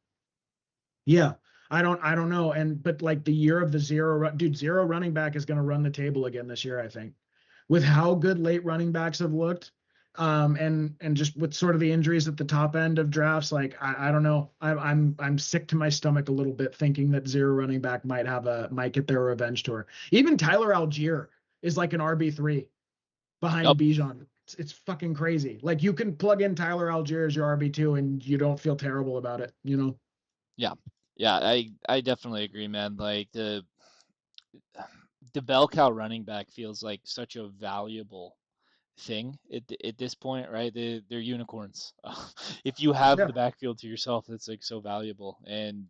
yeah, I don't know. And but like the year of the dude, zero running back is going to run the table again this year, I think. With how good late running backs have looked, and just with sort of the injuries at the top end of drafts, like I don't know. I'm sick to my stomach a little bit thinking that zero running back might get their revenge tour. Even Tyler Algier is like an RB3 behind Yep. Bijan. It's fucking crazy. Like you can plug in Tyler Algier as your RB2 and you don't feel terrible about it. Yeah. Yeah, I definitely agree, man. Like the bell cow running back feels like such a valuable thing at this point, right? They're unicorns. If you have Yeah. the backfield to yourself, that's like so valuable, and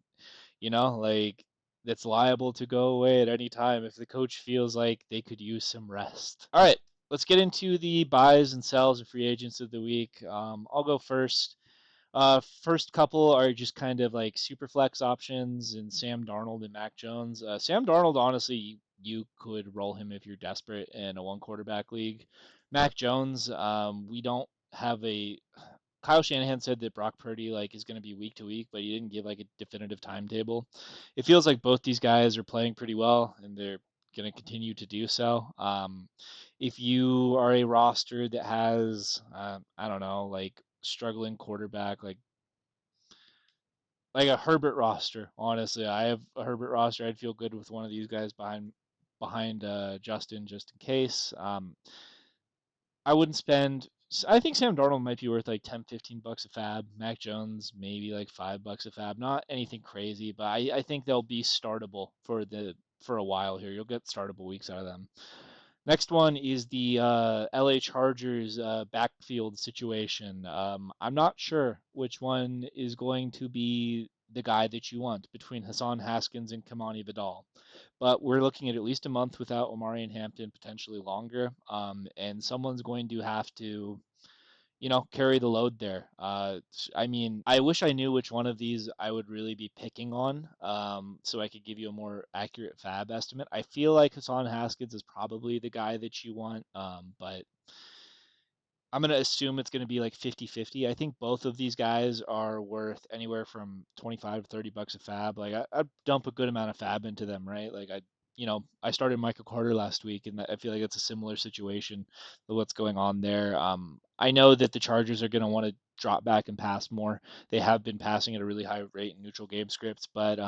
like that's liable to go away at any time if the coach feels like they could use some rest. All right, let's get into the buys and sells and free agents of the week. I'll go first. First couple are just kind of like super flex options and Sam Darnold and Mac Jones. Sam Darnold, honestly, you could roll him if you're desperate in a one quarterback league. Mac Jones, we don't have a. Kyle Shanahan said that Brock Purdy like is going to be week to week, but he didn't give like a definitive timetable. It feels like both these guys are playing pretty well, and they're going to continue to do so. If you are a roster that has, I don't know, like struggling quarterback, like a Herbert roster. Honestly, I have a Herbert roster. I'd feel good with one of these guys behind Justin just in case. I wouldn't spend. I think Sam Darnold might be worth like 10, $15 a fab. Mac Jones maybe like $5 a fab. Not anything crazy, but I think they'll be startable for a while here. You'll get startable weeks out of them. Next one is the LA Chargers backfield situation. I'm not sure which one is going to be the guy that you want between Hassan Haskins and Kamani Vidal. But we're looking at least a month without Omari and Hampton, potentially longer. And someone's going to have to carry the load there. I mean, I wish I knew which one of these I would really be picking on, so I could give you a more accurate fab estimate. I feel like Hassan Haskins is probably the guy that you want, but I'm going to assume it's going to be like 50-50. I think both of these guys are worth anywhere from 25 to $30 a fab. Like I dump a good amount of fab into them, right? Like I started Michael Carter last week, and I feel like it's a similar situation to what's going on there. I know that the Chargers are going to want to drop back and pass more. They have been passing at a really high rate in neutral game scripts, but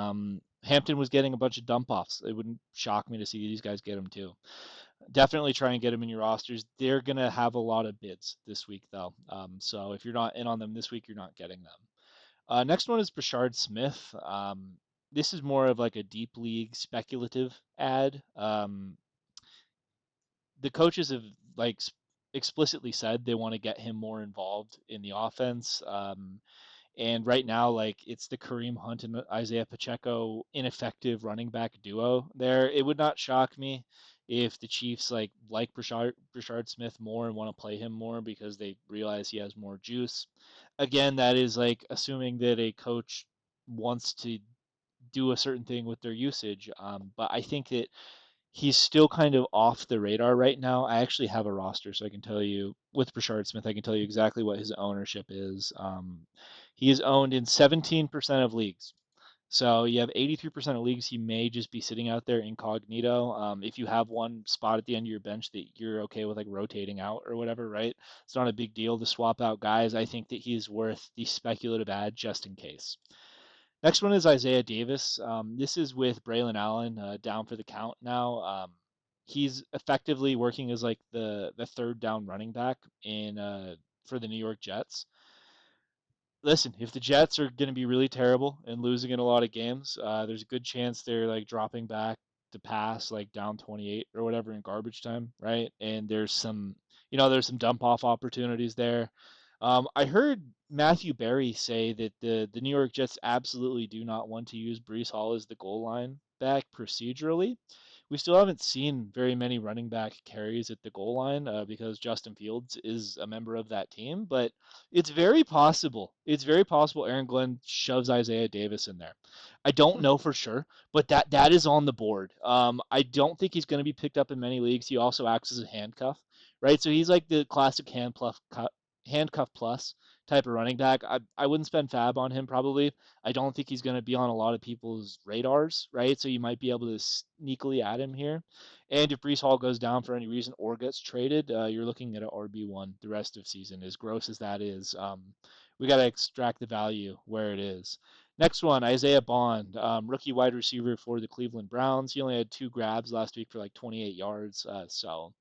Hampton was getting a bunch of dump offs. It wouldn't shock me to see these guys get them too. Definitely try and get them in your rosters. They're going to have a lot of bids this week, though. So if you're not in on them this week, you're not getting them. Next one is Brashard Smith. This is more of like a deep league speculative ad. The coaches have like explicitly said they want to get him more involved in the offense. And right now, like it's the Kareem Hunt and Isaiah Pacheco ineffective running back duo there. It would not shock me if the Chiefs like Brashard Smith more and want to play him more because they realize he has more juice. Again, that is like assuming that a coach wants to do a certain thing with their usage. But I think that he's still kind of off the radar right now. I actually have a roster, so I can tell you with Brashard Smith, I can tell you exactly what his ownership is. He is owned in 17% of leagues. So you have 83% of leagues. He may just be sitting out there incognito. If you have one spot at the end of your bench that you're okay with like rotating out or whatever, right? It's not a big deal to swap out guys. I think that he's worth the speculative ad just in case. Next one is Isaiah Davis. This is with Braylon Allen down for the count now. He's effectively working as like the third down running back in for the New York Jets. Listen, if the Jets are going to be really terrible and losing in a lot of games, there's a good chance they're like dropping back to pass like down 28 or whatever in garbage time, right? And there's some, there's some dump off opportunities there. I heard Matthew Berry say that the New York Jets absolutely do not want to use Brees Hall as the goal line back procedurally. We still haven't seen very many running back carries at the goal line because Justin Fields is a member of that team, but it's very possible. It's very possible Aaron Glenn shoves Isaiah Davis in there. I don't Hmm. know for sure, but that is on the board. I don't think he's going to be picked up in many leagues. He also acts as a handcuff, right? So he's like the classic handcuff plus type of running back. I wouldn't spend fab on him probably. I don't think he's going to be on a lot of people's radars, right? So you might be able to sneakily add him here. And if Brees Hall goes down for any reason or gets traded, you're looking at an RB1 the rest of season. As gross as that is, we got to extract the value where it is. Next one, Isaiah Bond, rookie wide receiver for the Cleveland Browns. He only had 2 grabs last week for like 28 yards. So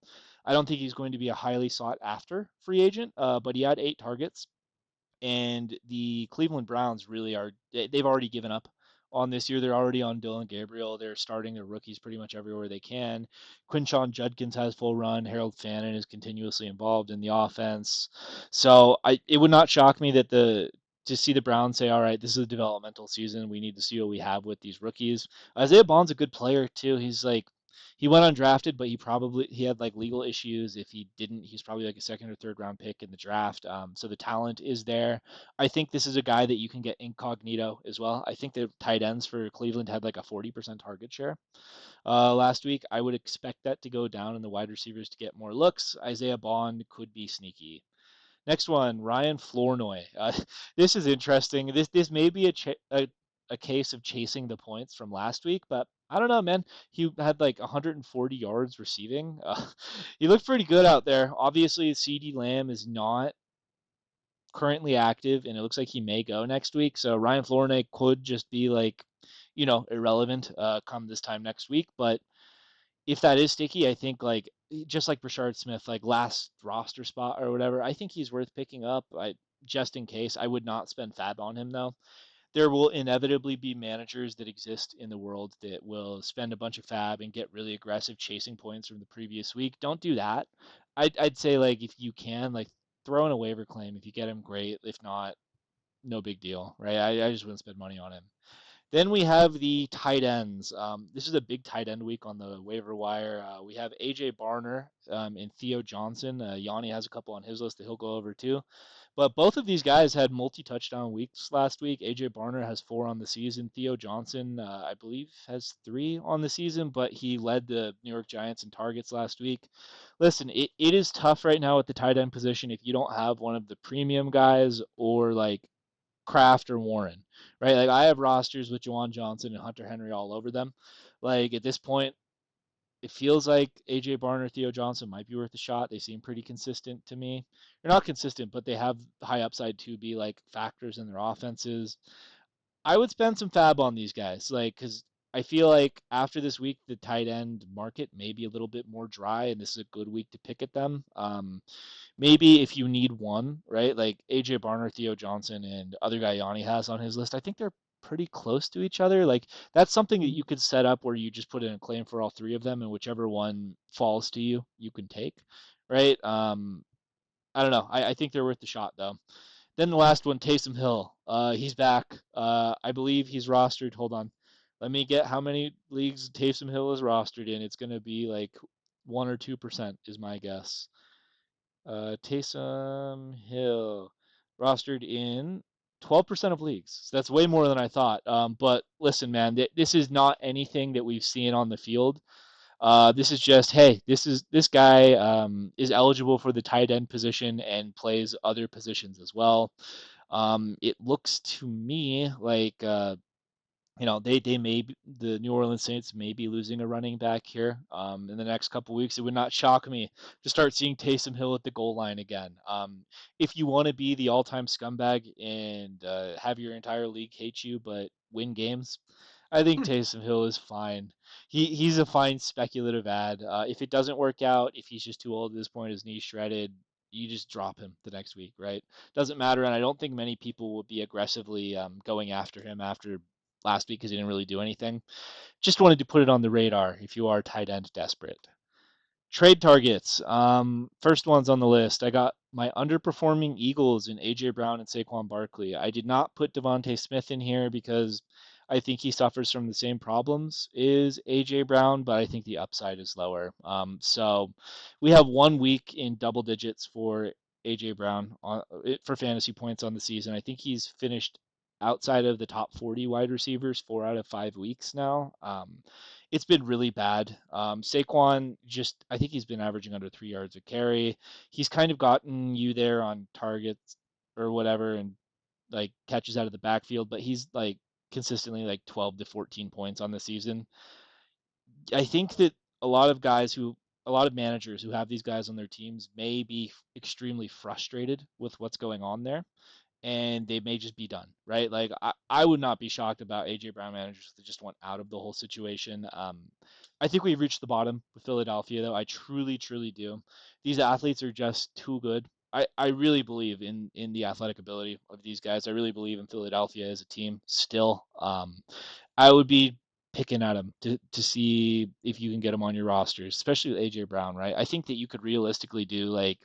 I don't think he's going to be a highly sought after free agent, but he had 8 targets, and the Cleveland Browns really are they've already given up on this year. They're already on Dylan Gabriel. They're starting their rookies pretty much everywhere they can. Quinshon Judkins has full run. Harold Fannin is continuously involved in the offense. So it would not shock me that the to see the Browns say, all right, this is a developmental season. We need to see what we have with these rookies. Isaiah Bond's a good player too. He's like he went undrafted, but he had like legal issues. If he didn't, he's probably like a second or third round pick in the draft. So the talent is there. I think this is a guy that you can get incognito as well. I think the tight ends for Cleveland had like a 40% target share last week. I would expect that to go down and the wide receivers to get more looks. Isaiah Bond could be sneaky. Next one, Ryan Flournoy. This is interesting. This may be a case of chasing the points from last week, but I don't know, man. He had like 140 yards receiving. He looked pretty good out there. Obviously, CD Lamb is not currently active, and it looks like he may go next week. So Ryan Flournoy could just be like, irrelevant come this time next week. But if that is sticky, I think like just like Brashard Smith, like last roster spot or whatever, I think he's worth picking up. I just in case. I would not spend fab on him though. There will inevitably be managers that exist in the world that will spend a bunch of fab and get really aggressive chasing points from the previous week. Don't do that. I'd say like if you can like throw in a waiver claim. If you get him, great. If not, no big deal, right? I just wouldn't spend money on him. Then we have the tight ends. This is a big tight end week on the waiver wire. We have AJ Barner and Theo Johnson. Yanni has a couple on his list that he'll go over too. But both of these guys had multi-touchdown weeks last week. AJ Barner has 4 on the season. Theo Johnson, I believe, has 3 on the season, but he led the New York Giants in targets last week. Listen, it is tough right now at the tight end position if you don't have one of the premium guys or like Kraft or Warren, right? Like I have rosters with Juwan Johnson and Hunter Henry all over them. Like at this point, it feels like AJ Barner, Theo Johnson might be worth a shot. They seem pretty consistent to me. They're not consistent, but they have high upside to be like factors in their offenses. I would spend some fab on these guys, like because I feel like after this week, the tight end market may be a little bit more dry, and this is a good week to pick at them. Maybe if you need one, right? Like AJ Barner, Theo Johnson, and other guy Yanni has on his list, I think they're pretty close to each other. Like that's something that you could set up where you just put in a claim for all 3 of them, and whichever one falls to you, you can take, right? I don't know. I think they're worth the shot though. Then the last one, Taysom Hill. He's back. I believe he's rostered. Hold on. Let me get how many leagues Taysom Hill is rostered in. It's going to be like 1 or 2% is my guess. Taysom Hill rostered in 12% of leagues. So that's way more than I thought. But listen, man, this is not anything that we've seen on the field. This is just, hey, this guy is eligible for the tight end position and plays other positions as well. It looks to me like the New Orleans Saints may be losing a running back here in the next couple weeks. It would not shock me to start seeing Taysom Hill at the goal line again. If you want to be the all-time scumbag and have your entire league hate you but win games, I think Taysom Hill is fine. He's a fine speculative ad. If it doesn't work out, if he's just too old at this point, his knee shredded, you just drop him the next week, right? Doesn't matter, and I don't think many people will be aggressively going after him after last week because he didn't really do anything. Just wanted to put it on the radar if you are tight end desperate. Trade targets. First ones on the list. I got my underperforming Eagles in AJ Brown and Saquon Barkley. I did not put Devontae Smith in here because I think he suffers from the same problems as AJ Brown, but I think the upside is lower. So we have 1 week in double digits for AJ Brown for fantasy points on the season. I think he's finished outside of the top 40 wide receivers 4 out of 5 weeks now. It's been really bad. Saquon I think he's been averaging under 3 yards a carry. He's kind of gotten you there on targets or whatever and like catches out of the backfield, but he's like consistently like 12 to 14 points on the season. I think that a lot of managers who have these guys on their teams may be extremely frustrated with what's going on there and they may just be done, right? Like I would not be shocked about AJ Brown managers that just want out of the whole situation. I think we've reached the bottom with Philadelphia, though. I truly, truly do. These athletes are just too good. I really believe in the athletic ability of these guys. I really believe in Philadelphia as a team still. I would be picking at them to see if you can get them on your rosters, especially with AJ Brown, right? I think that you could realistically do like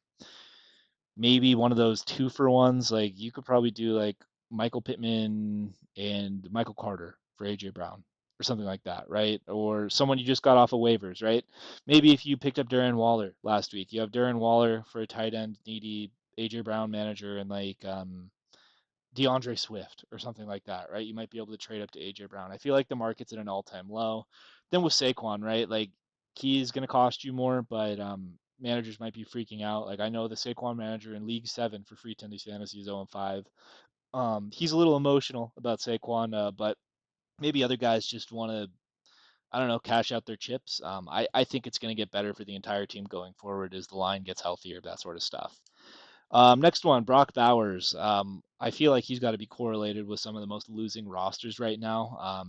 maybe one of those 2-for-1s. Like you could probably do like Michael Pittman and Michael Carter for AJ Brown or something like that, right? Or someone you just got off of waivers, right? Maybe if you picked up Darren Waller last week, you have Darren Waller for a tight end needy AJ Brown manager and like DeAndre Swift or something like that, right? You might be able to trade up to AJ Brown. I feel like the market's at an all-time low. Then with Saquon, right? Like he's going to cost you more, but managers might be freaking out. Like I know the Saquon manager in League 7 for free Tendies Fantasy is 0-5. He's a little emotional about Saquon, but maybe other guys just want to, I don't know, cash out their chips. I think it's going to get better for the entire team going forward as the line gets healthier, that sort of stuff. Next one, Brock Bowers. I feel like he's got to be correlated with some of the most losing rosters right now.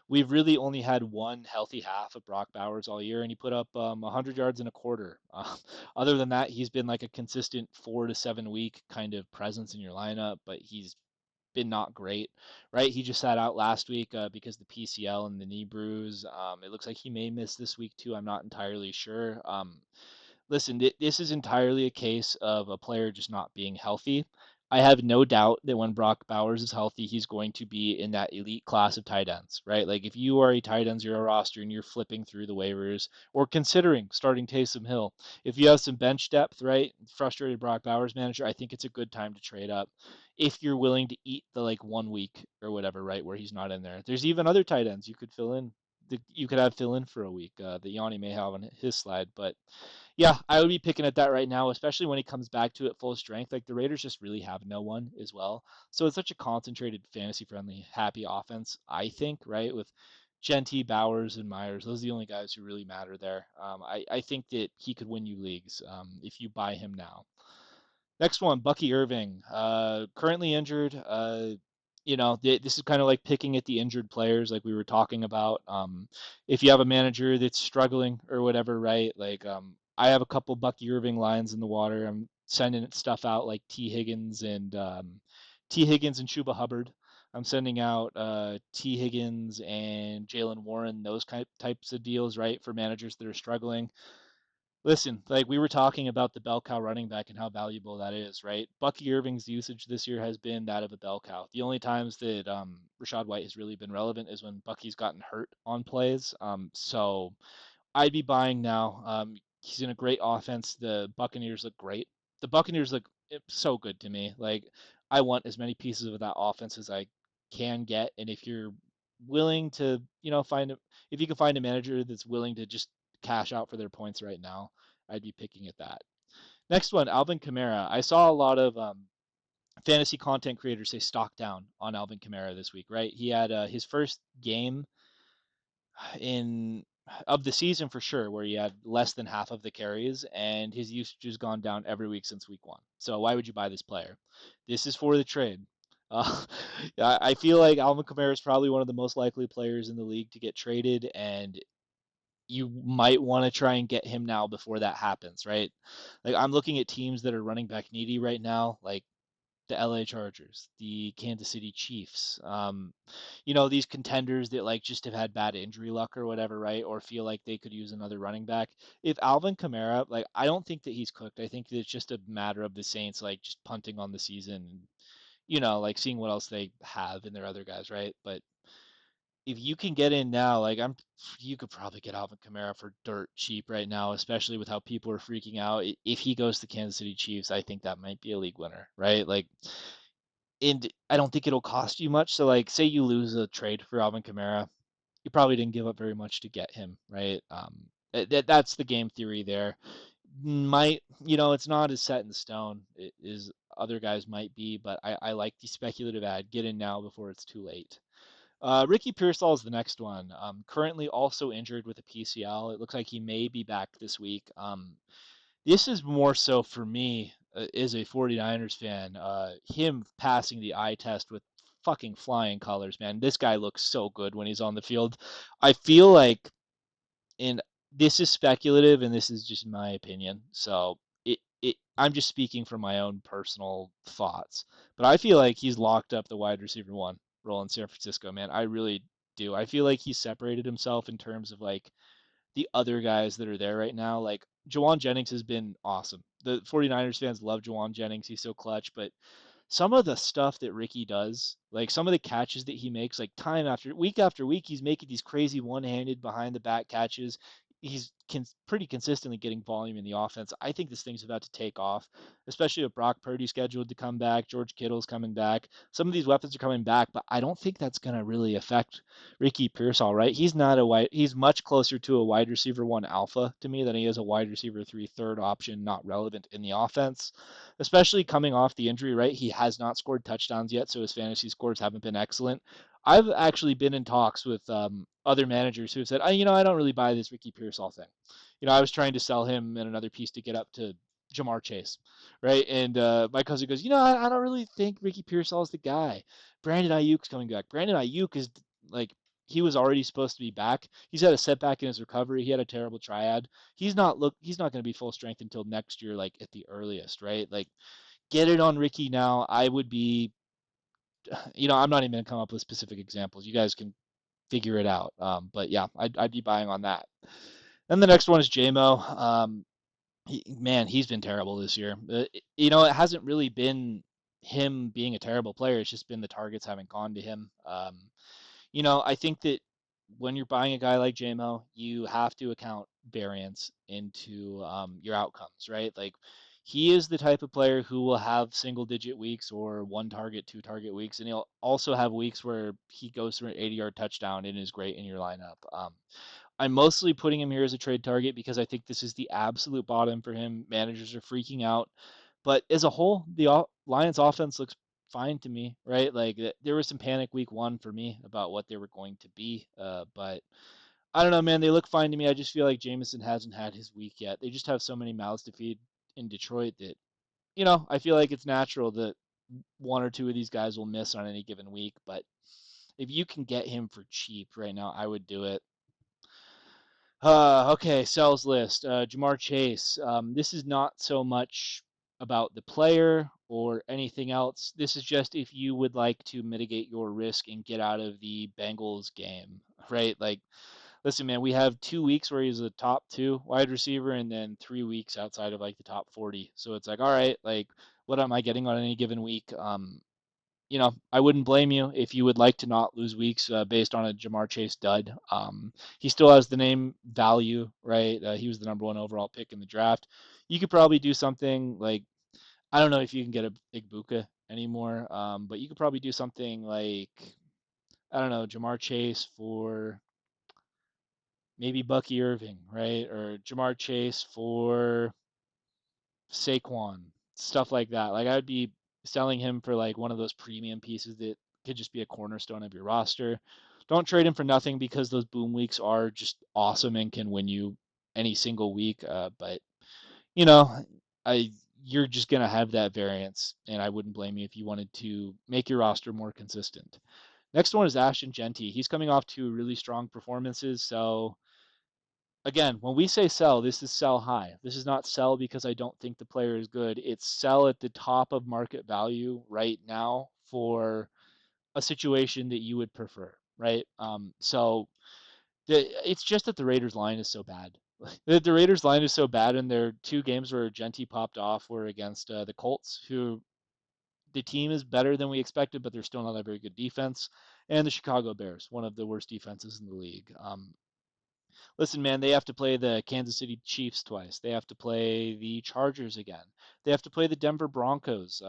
We've really only had one healthy half of Brock Bowers all year, and he put up 100 yards in a quarter. Other than that, he's been like a consistent 4 to 7 week kind of presence in your lineup, but he's been not great, right? He just sat out last week because the PCL and the knee bruise. It looks like he may miss this week too. I'm not entirely sure. Listen, this is entirely a case of a player just not being healthy. I have no doubt that when Brock Bowers is healthy, he's going to be in that elite class of tight ends, right? Like if you are a tight end zero roster and you're flipping through the waivers or considering starting Taysom Hill, if you have some bench depth, right? Frustrated Brock Bowers manager, I think it's a good time to trade up if you're willing to eat the like 1 week or whatever, right, where he's not in there. There's even other tight ends you could fill in. You could have fill in for a week that Yanni may have on his slide, but yeah, I would be picking at that right now, especially when he comes back to it full strength. Like the Raiders just really have no one as well. So it's such a concentrated, fantasy friendly, happy offense, I think, right? With Genty, Bowers, and Myers. Those are the only guys who really matter there. I think that he could win you leagues if you buy him now. Next one, Bucky Irving, currently injured. This is kind of like picking at the injured players, like we were talking about. If you have a manager that's struggling or whatever, right? Like, I have a couple Bucky Irving lines in the water. I'm sending stuff out like T. Higgins and Chuba Hubbard. I'm sending out T. Higgins and Jalen Warren, those types of deals, right, for managers that are struggling. Listen, like we were talking about the bell cow running back and how valuable that is, right? Bucky Irving's usage this year has been that of a bell cow. The only times that Rashad White has really been relevant is when Bucky's gotten hurt on plays. So I'd be buying now. He's in a great offense. The Buccaneers look great. The Buccaneers look so good to me. Like I want as many pieces of that offense as I can get, and if you're willing to, if you can find a manager that's willing to just cash out for their points right now, I'd be picking at that. Next one, Alvin Kamara. I saw a lot of fantasy content creators say stock down on Alvin Kamara this week, right? He had his first game in of the season for sure, where he had less than half of the carries, and his usage has gone down every week since week one. So why would you buy this player? This is for the trade. Uh, I feel like Alvin Kamara is probably one of the most likely players in the league to get traded, and you might want to try and get him now before that happens, right? Like I'm looking at teams that are running back needy right now, like the LA Chargers, the Kansas City Chiefs, these contenders that like just have had bad injury luck or whatever, right? Or feel like they could use another running back. If Alvin Kamara, like I don't think that he's cooked. I think that it's just a matter of the Saints like just punting on the season and like seeing what else they have in their other guys, right? But if you can get in now, like you could probably get Alvin Kamara for dirt cheap right now, especially with how people are freaking out. If he goes to Kansas City Chiefs, I think that might be a league winner, right? Like, and I don't think it'll cost you much. So, like, say you lose a trade for Alvin Kamara, you probably didn't give up very much to get him, right? That's the game theory there. Might it's not as set in stone as other guys might be, but I like the speculative ad. Get in now before it's too late. Ricky Pearsall is the next one. Currently also injured with a PCL. It looks like he may be back this week. This is more so for me as a 49ers fan. Him passing the eye test with fucking flying colors, man. This guy looks so good when he's on the field. I feel like, and this is speculative, and this is just my opinion. So I'm just speaking from my own personal thoughts. But I feel like he's locked up the wide receiver one role in San Francisco, man. I really do. I feel like he's separated himself in terms of like the other guys that are there right now. Like Jawan Jennings has been awesome. The 49ers fans love Jawan Jennings. He's so clutch, but some of the stuff that Ricky does, like some of the catches that he makes, like time after week, he's making these crazy one-handed behind the back catches. He's pretty consistently getting volume in the offense. I think this thing's about to take off, especially with Brock Purdy scheduled to come back. George Kittle's coming back. Some of these weapons are coming back, but I don't think that's going to really affect Ricky Pearsall, right? He's not a wide. He's much closer to a wide receiver one alpha to me than he is a wide receiver three third option, not relevant in the offense, especially coming off the injury, right? He has not scored touchdowns yet, so his fantasy scores haven't been excellent. I've actually been in talks with other managers who have said, I don't really buy this Ricky Pearsall thing. I was trying to sell him in another piece to get up to Jamar Chase, right? And my cousin goes, I don't really think Ricky Pearsall is the guy. Brandon Ayuk's coming back. Brandon Ayuk is like, he was already supposed to be back. He's had a setback in his recovery. He had a terrible triad. He's not going to be full strength until next year, like at the earliest, right? Like get it on Ricky now. I would be, I'm not even going to come up with specific examples. You guys can figure it out. But yeah, I'd be buying on that. Then the next one is JMO. Man, he's been terrible this year. It hasn't really been him being a terrible player. It's just been the targets haven't gone to him. I think that when you're buying a guy like JMO, you have to account variance into your outcomes, right? Like he is the type of player who will have single digit weeks or one target, two target weeks, and he'll also have weeks where he goes for an 80-yard touchdown and is great in your lineup. I'm mostly putting him here as a trade target because I think this is the absolute bottom for him. Managers are freaking out. But as a whole, the Lions offense looks fine to me, right? Like there was some panic week one for me about what they were going to be. But I don't know, man. They look fine to me. I just feel like Jameson hasn't had his week yet. They just have so many mouths to feed in Detroit that, I feel like it's natural that one or two of these guys will miss on any given week. But if you can get him for cheap right now, I would do it. Okay, sells list. Jamar Chase. This is not so much about the player or anything else. This is just if you would like to mitigate your risk and get out of the Bengals game, right? Like, listen, man, we have 2 weeks where he's a top two wide receiver and then 3 weeks outside of like the top 40. So it's like, all right, like, what am I getting on any given week? I wouldn't blame you if you would like to not lose weeks based on a Jamar Chase dud. He still has the name value, right? He was the number one overall pick in the draft. You could probably do something like, I don't know if you can get a Igbuka anymore, but you could probably do something like, I don't know, Jamar Chase for maybe Bucky Irving, right? Or Jamar Chase for Saquon, stuff like that. Like I'd be selling him for like one of those premium pieces that could just be a cornerstone of your roster. Don't trade him for nothing because those boom weeks are just awesome and can win you any single week. But you know, I you're just gonna have that variance, and I wouldn't blame you if you wanted to make your roster more consistent. Next one is Ashton Genty. He's coming off two really strong performances, so again, when we say sell, this is sell high. This is not sell because I don't think the player is good. It's sell at the top of market value right now for a situation that you would prefer, right? It's just that the Raiders line is so bad. The Raiders line is so bad, and their two games where Genty popped off were against the Colts, who the team is better than we expected, but they're still not a very good defense, and the Chicago Bears, one of the worst defenses in the league. Listen, man, they have to play the Kansas City Chiefs twice. They have to play the Chargers again. They have to play the Denver Broncos.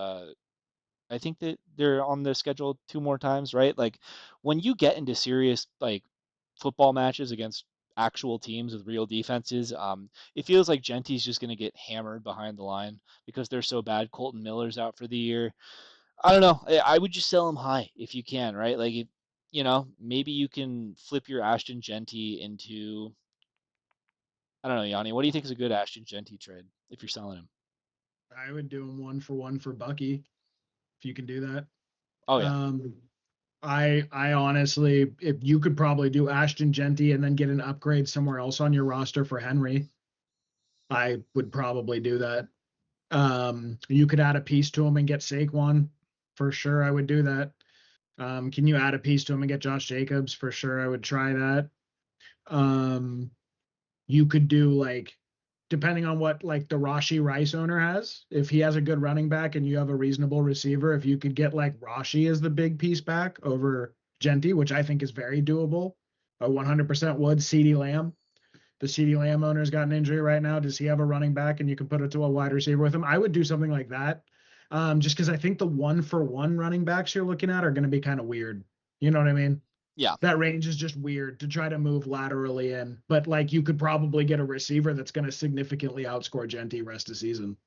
I think that they're on the schedule two more times, right? Like when you get into serious like football matches against actual teams with real defenses, it feels like Genty's just going to get hammered behind the line because they're so bad. Colton Miller's out for the year. I don't know. I would just sell him high if you can, right? Like, if, maybe you can flip your Ashton Genty into I don't know, Yanni. What do you think is a good Ashton Genty trade if you're selling him? I would do him 1 for 1 for Bucky if you can do that. Oh yeah, Um, I honestly, if you could probably do Ashton Genty and then get an upgrade somewhere else on your roster for Henry, I would probably do that. You could add a piece to him and get Saquon. For sure, I would do that. Can you add a piece to him and get Josh Jacobs? For sure, I would try that. Um, you could do like, depending on what like the Rashi Rice owner has, if he has a good running back and you have a reasonable receiver, if you could get like Rashi as the big piece back over Genty, which I think is very doable, I 100% would. CeeDee Lamb, the CeeDee Lamb owner's got an injury right now. Does he have a running back and you can put it to a wide receiver with him? I would do something like that. Just because I think the 1 for 1 running backs you're looking at are going to be kind of weird. You know what I mean? yeah, That range is just weird to try to move laterally in. But like you could probably get a receiver that's going to significantly outscore Genty rest of season.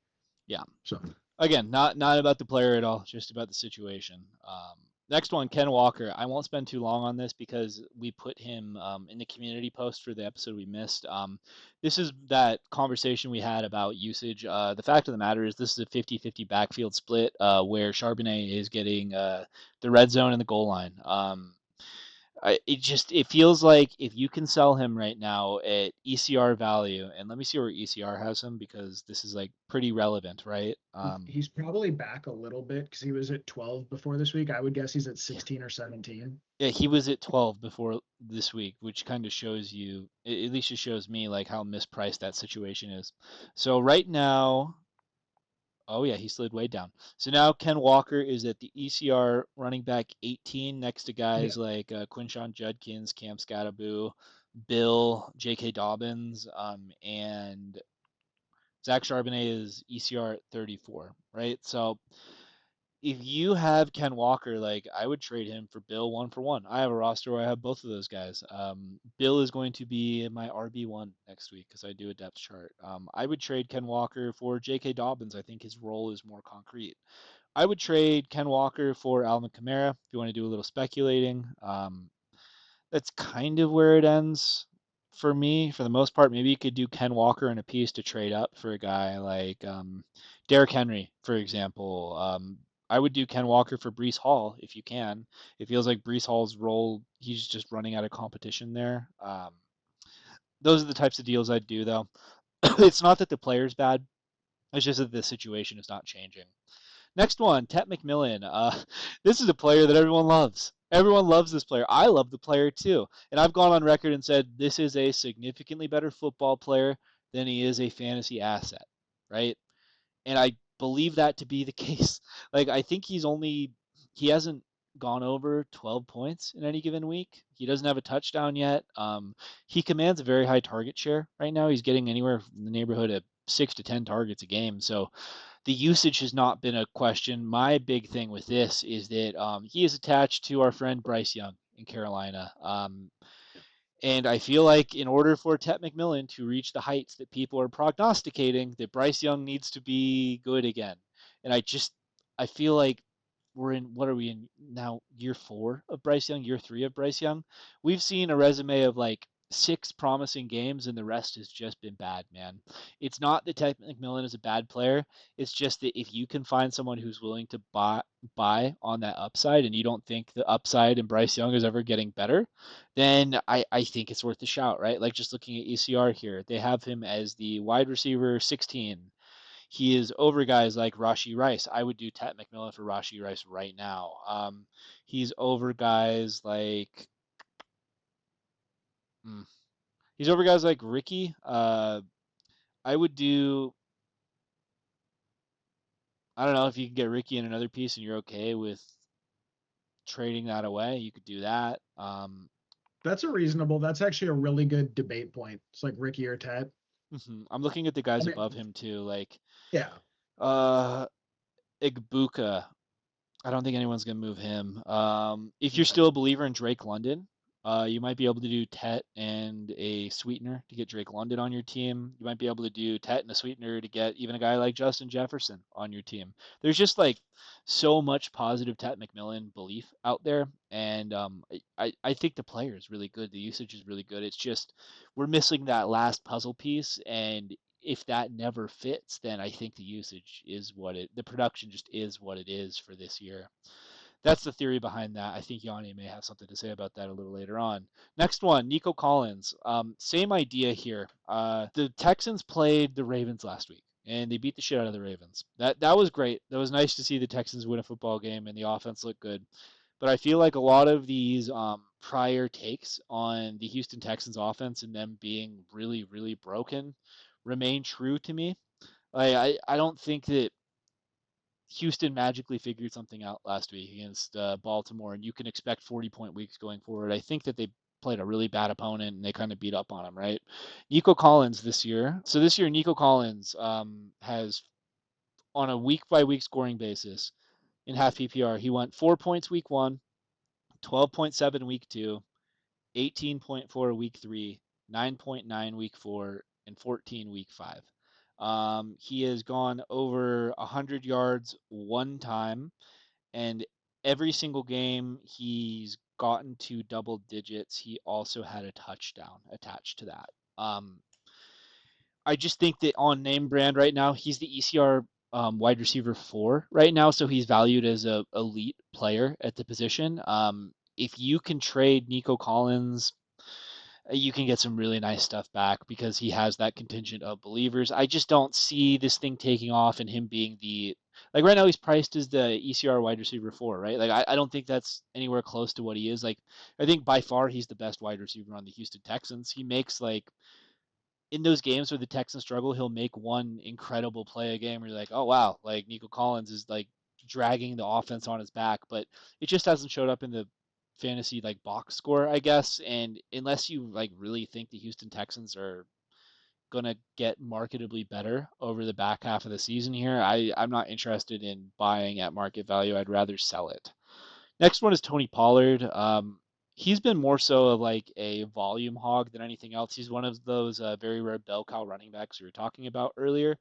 yeah. So Again, not about the player at all, just about the situation. Next one, Ken Walker. I won't spend too long on this because we put him in the community post for the episode we missed. This is that conversation we had about usage. The fact of the matter is this is a 50-50 backfield split where Charbonnet is getting the red zone and the goal line. It feels like if you can sell him right now at ECR value, and let me see where ECR has him because this is like pretty relevant, right? he's probably back a little bit because he was at 12 before this week. I would guess he's at Yeah, 16 or 17. yeah, he was at 12 before this week, which kind of shows you, at least it shows me like how mispriced that situation is. So right now, oh yeah, he slid way down. So now Ken Walker is at the ECR running back 18 next to Yeah. guys like Quinshawn Judkins, Cam Scattaboo, Bill, J.K. Dobbins, and Zach Charbonnet is ECR at 34, right? So if you have Ken Walker, like I would trade him for Bill 1 for 1. I have a roster where I have both of those guys. Bill is going to be my RB1 next week because I do a depth chart. I would trade Ken Walker for J.K. Dobbins. I think his role is more concrete. I would trade Ken Walker for Alvin Kamara if you want to do a little speculating. That's kind of where it ends for me for the most part. Maybe you could do Ken Walker in a piece to trade up for a guy like Derrick Henry, for example. I would do Ken Walker for Brees Hall if you can. It feels like Brees Hall's role, he's just running out of competition there. Those are the types of deals I'd do, though. It's not that the player's bad, it's just that the situation is not changing. Next one, Tet McMillan. This is a player that everyone loves. Everyone loves this player. I love the player too. And I've gone on record and said this is a significantly better football player than he is a fantasy asset, right? And I believe that to be the case. Like I think he hasn't gone over 12 points in any given week. He doesn't have a touchdown yet. He commands a very high target share right now. He's getting anywhere in the neighborhood of 6 to 10 targets a game. So the usage has not been a question. My big thing with this is that he is attached to our friend Bryce Young in Carolina. And I feel like in order for Tet McMillan to reach the heights that people are prognosticating, that Bryce Young needs to be good again. And I feel like we're in, what are we in now, year 4 of Bryce Young, year 3 of Bryce Young. We've seen a resume of like 6 promising games and the rest has just been bad, man. It's not that Ted McMillan is a bad player. It's just that if you can find someone who's willing to buy on that upside and you don't think the upside in Bryce Young is ever getting better, then I think it's worth a shout, right? Like just looking at ECR here, they have him as the wide receiver 16. He is over guys like Rashi Rice. I would do Tet McMillan for Rashi Rice right now. He's over guys like mm, he's over guys like Ricky. I would do. I don't know if you can get Ricky in another piece and you're okay with trading that away. You could do that. That's a reasonable. That's actually a really good debate point. It's like Ricky or Ted. I'm looking at the I guys above mean, him too, like yeah, uh, Igbuka. I don't think anyone's going to move him. If you're okay. still a believer in Drake London, you might be able to do Tet and a sweetener to get Drake London on your team. You might be able to do Tet and a sweetener to get even a guy like Justin Jefferson on your team. There's just like so much positive Tet McMillan belief out there, and I think the player is really good. The usage is really good. It's just we're missing that last puzzle piece, and if that never fits, then I think the usage is the production just is what it is for this year. That's the theory behind that. I think Yanni may have something to say about that a little later on. Next one, Nico Collins. Same idea here. The Texans played the Ravens last week, and they beat the shit out of the Ravens. That was great. That was nice to see the Texans win a football game, and the offense looked good. But I feel like a lot of these prior takes on the Houston Texans offense and them being really, really broken remain true to me. I don't think that Houston magically figured something out last week against Baltimore, and you can expect 40-point weeks going forward. I think that they played a really bad opponent and they kind of beat up on them, right? Nico Collins this year. So this year, Nico Collins has, on a week by week scoring basis in half PPR, he went 4 points week one, 12.7 week two, 18.4 week three, 9.9 week four, and 14 week five. He has gone over 100 yards one time, and every single game he's gotten to double digits, he also had a touchdown attached to that. I just think that on name brand right now, he's the ECR wide receiver 4 right now, so he's valued as a elite player at the position. If you can trade Nico Collins, you can get some really nice stuff back because he has that contingent of believers. I just don't see this thing taking off and him being the, like right now he's priced as the ECR wide receiver 4, right? Like I don't think that's anywhere close to what he is. Like I think by far he's the best wide receiver on the Houston Texans. He makes like in those games where the Texans struggle, he'll make one incredible play a game where you're like, oh wow, like Nico Collins is like dragging the offense on his back, but it just hasn't showed up in the fantasy like box score, I guess. And unless you like really think the Houston Texans are gonna get marketably better over the back half of the season here, I'm not interested in buying at market value. I'd rather sell it. Next one is Tony Pollard. He's been more so of like a volume hog than anything else. He's one of those very rare bell cow running backs we were talking about earlier,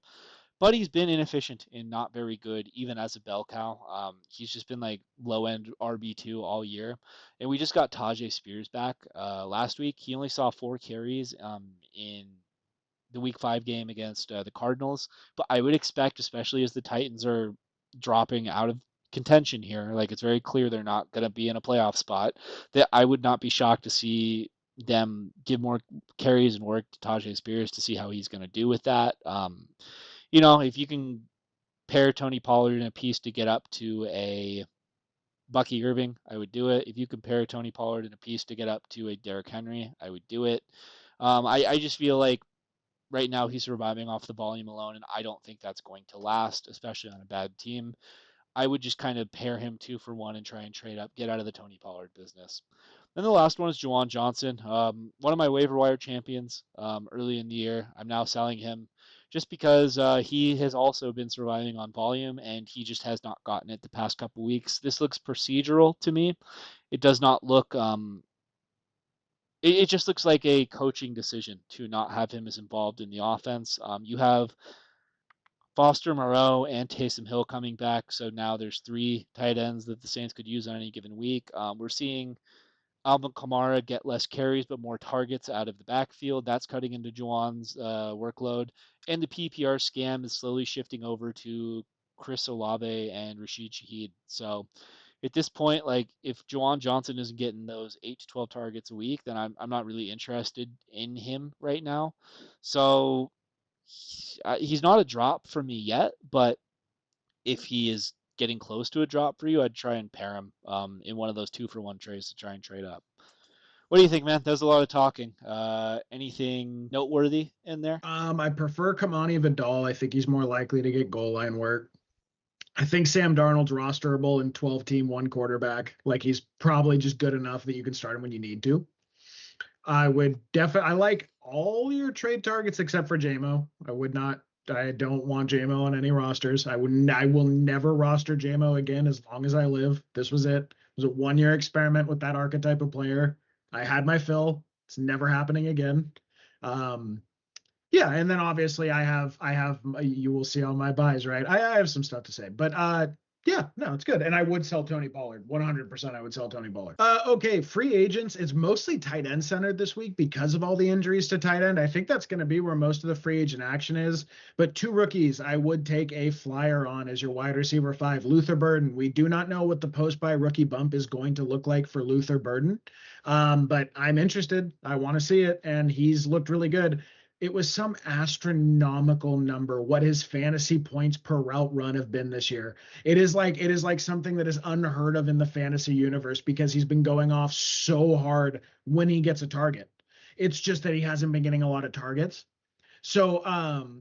but he's been inefficient and not very good even as a bell cow. He's just been like low end RB2 all year, and we just got Tajay Spears back last week. He only saw 4 carries in the Week 5 game against the Cardinals. But I would expect, especially as the Titans are dropping out of contention here, like it's very clear they're not going to be in a playoff spot, that I would not be shocked to see them give more carries and work to Tajay Spears to see how he's going to do with that. If you can pair Tony Pollard in a piece to get up to a Bucky Irving, I would do it. If you compare Tony Pollard in a piece to get up to a Derrick Henry, I would do it. I just feel like right now he's surviving off the volume alone, and I don't think that's going to last, especially on a bad team. I would just kind of pair him 2 for 1 and try and trade up, get out of the Tony Pollard business. Then the last one is Juwan Johnson, one of my waiver wire champions early in the year. I'm now selling him just because he has also been surviving on volume and he just has not gotten it the past couple weeks. This looks procedural to me. It does not look it just looks like a coaching decision to not have him as involved in the offense. You have Foster, Moreau, and Taysom Hill coming back. So now there's 3 tight ends that the Saints could use on any given week. We're seeing Alvin Kamara get less carries but more targets out of the backfield. That's cutting into Juwan's workload. And the PPR scam is slowly shifting over to Chris Olave and Rashid Shaheed. So at this point, like if Juwan Johnson isn't getting those 8 to 12 targets a week, then I'm not really interested in him right now. So he's not a drop for me yet, but if he is getting close to a drop for you, I'd try and pair him in one of those 2-for-1 trades to try and trade up. What do you think, man? That was a lot of talking. Anything noteworthy in there? I prefer Kamani Vidal. I think he's more likely to get goal line work. I think Sam Darnold's rosterable in 12-team one quarterback. Like he's probably just good enough that you can start him when you need to. I would definitely. I like all your trade targets except for JMO. I would not. I don't want JMO on any rosters. I would. I will never roster JMO again as long as I live. This was it. It was a 1-year experiment with that archetype of player. I had my fill. It's never happening again. Um, yeah, and then obviously I have you will see all my buys, right? I have some stuff to say, but yeah, no, it's good. And I would sell Tony Pollard. 100% I would sell Tony Pollard. Okay, free agents. It's mostly tight end centered this week because of all the injuries to tight end. I think that's going to be where most of the free agent action is. But 2 rookies I would take a flyer on as your wide receiver 5. Luther Burden. We do not know what the post-buy rookie bump is going to look like for Luther Burden. But I'm interested. I want to see it. And he's looked really good. It was some astronomical number what his fantasy points per route run have been this year. It is like something that is unheard of in the fantasy universe because he's been going off so hard when he gets a target. It's just that he hasn't been getting a lot of targets. So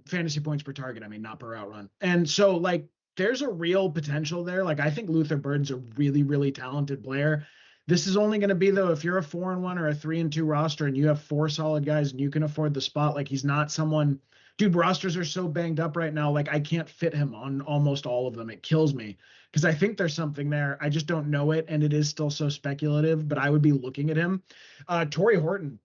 fantasy points per target, I mean, not per route run. And so like there's a real potential there. Like I think Luther Bird's a really, really talented player. This is only going to be though if you're a 4-1 or a 3-2 roster and you have 4 solid guys and you can afford the spot. Like he's not someone. Dude, rosters are so banged up right now. Like I can't fit him on almost all of them. It kills me because I think there's something there. I just don't know it, and it is still so speculative. But I would be looking at him. Torrey Horton.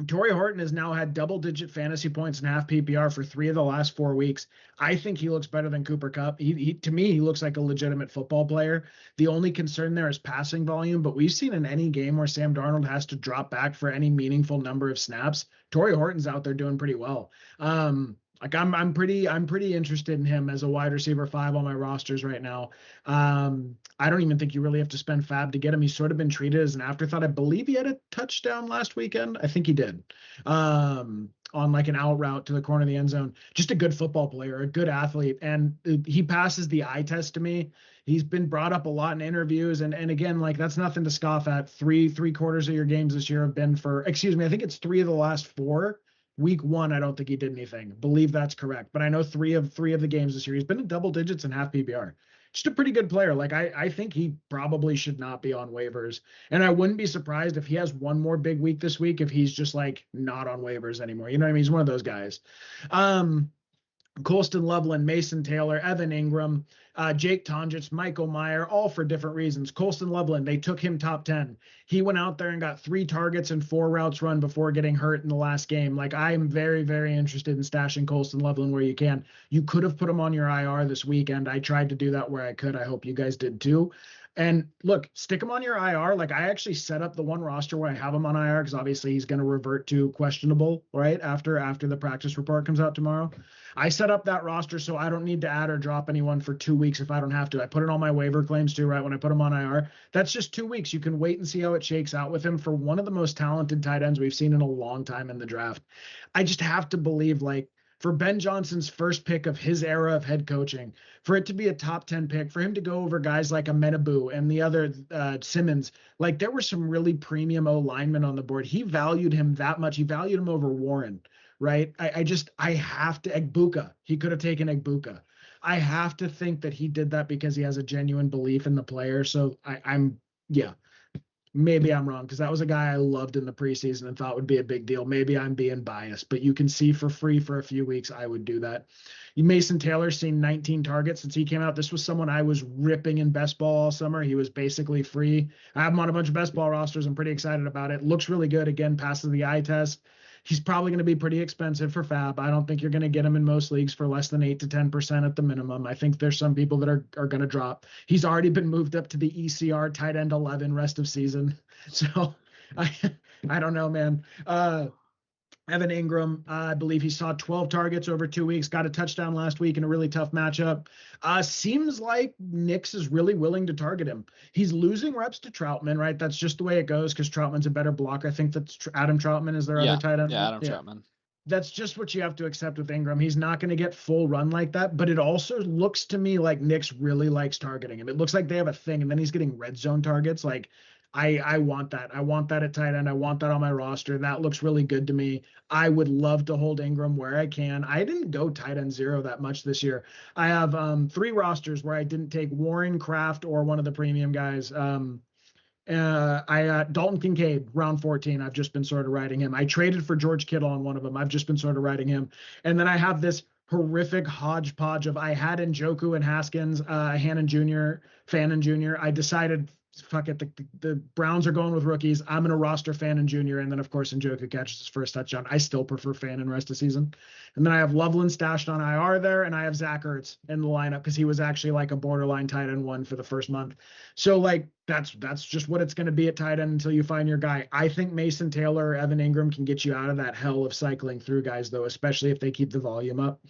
Torrey Horton has now had double-digit fantasy points and half PPR for 3 of the last 4 weeks. I think he looks better than Cooper Kupp. To me, he looks like a legitimate football player. The only concern there is passing volume, but we've seen in any game where Sam Darnold has to drop back for any meaningful number of snaps, Torrey Horton's out there doing pretty well. Like I'm pretty interested in him as a wide receiver 5 on my rosters right now. I don't even think you really have to spend fab to get him. He's sort of been treated as an afterthought. I believe he had a touchdown last weekend. I think he did. On like an out route to the corner of the end zone. Just a good football player, a good athlete, and he passes the eye test to me. He's been brought up a lot in interviews, and again, like that's nothing to scoff at. Three quarters of your games this year have been for, excuse me, I think it's 3 of the last 4. Week 1, I don't think he did anything. Believe that's correct. But I know 3 of the games this year, he's been in double digits and half PPR. Just a pretty good player. Like I think he probably should not be on waivers. And I wouldn't be surprised if he has one more big week this week if he's just like not on waivers anymore. You know what I mean? He's one of those guys. Colston Loveland, Mason Taylor, Evan Ingram, Jake Tonjich, Michael Meyer, all for different reasons. Colston Loveland, they took him top 10. He went out there and got 3 targets and 4 routes run before getting hurt in the last game. Like I'm very, very interested in stashing Colston Loveland where you can. You could have put him on your IR this weekend. I tried to do that where I could. I hope you guys did too. And look, stick him on your IR. Like I actually set up the one roster where I have him on IR because obviously he's going to revert to questionable, right? After the practice report comes out tomorrow. I set up that roster so I don't need to add or drop anyone for 2 weeks if I don't have to. I put it on my waiver claims too, right? When I put him on IR, that's just 2 weeks. You can wait and see how it shakes out with him for one of the most talented tight ends we've seen in a long time in the draft. I just have to believe like for Ben Johnson's first pick of his era of head coaching, for it to be a top 10 pick, for him to go over guys like Amenabu and the other Simmons, like there were some really premium O linemen on the board. He valued him that much. He valued him over Warren, right? I have to, Egbuka. He could have taken Egbuka. I have to think that he did that because he has a genuine belief in the player. So yeah. Maybe I'm wrong because that was a guy I loved in the preseason and thought would be a big deal. Maybe I'm being biased, but you can see for free for a few weeks, I would do that. Mason Taylor's seen 19 targets since he came out. This was someone I was ripping in best ball all summer. He was basically free. I have him on a bunch of best ball rosters. I'm pretty excited about it. Looks really good. Again, passes the eye test. He's probably going to be pretty expensive for Fab. I don't think you're going to get him in most leagues for less than 8 to 10% at the minimum. I think there's some people that are going to drop. He's already been moved up to the ECR tight end 11 rest of season. So I I don't know, man. Evan Ingram, I believe he saw 12 targets over 2 weeks, got a touchdown last week in a really tough matchup. Seems like Nix is really willing to target him. He's losing reps to Troutman, right? That's just the way it goes because Troutman's a better blocker. I think that's Adam Troutman is their other Yeah, tight end, yeah, right? Adam Yeah. Troutman. That's just what you have to accept with Ingram. He's not going to get full run like that, but it also looks to me like Nix really likes targeting him. It looks like they have a thing, and then he's getting red zone targets. Like I want that. I want that at tight end. I want that on my roster. That looks really good to me. I would love to hold Ingram where I can. I didn't go tight end 0 that much this year. I have 3 rosters where I didn't take Warren, Kraft, or one of the premium guys. I Dalton Kincaid, round 14. I've just been sort of riding him. I traded for George Kittle on one of them. I've just been sort of riding him. And then I have this horrific hodgepodge of I had Njoku and Haskins, Hannon Jr., Fannin Jr. I decided, fuck it, the Browns are going with rookies. I'm going to roster Fannin Jr. And then, of course, Njoku catches his first touchdown. I still prefer Fannin rest of season. And then I have Loveland stashed on IR there, and I have Zach Ertz in the lineup because he was actually like a borderline tight end 1 for the first month. So like that's just what it's going to be at tight end until you find your guy. I think Mason Taylor or Evan Ingram can get you out of that hell of cycling through guys, though, especially if they keep the volume up.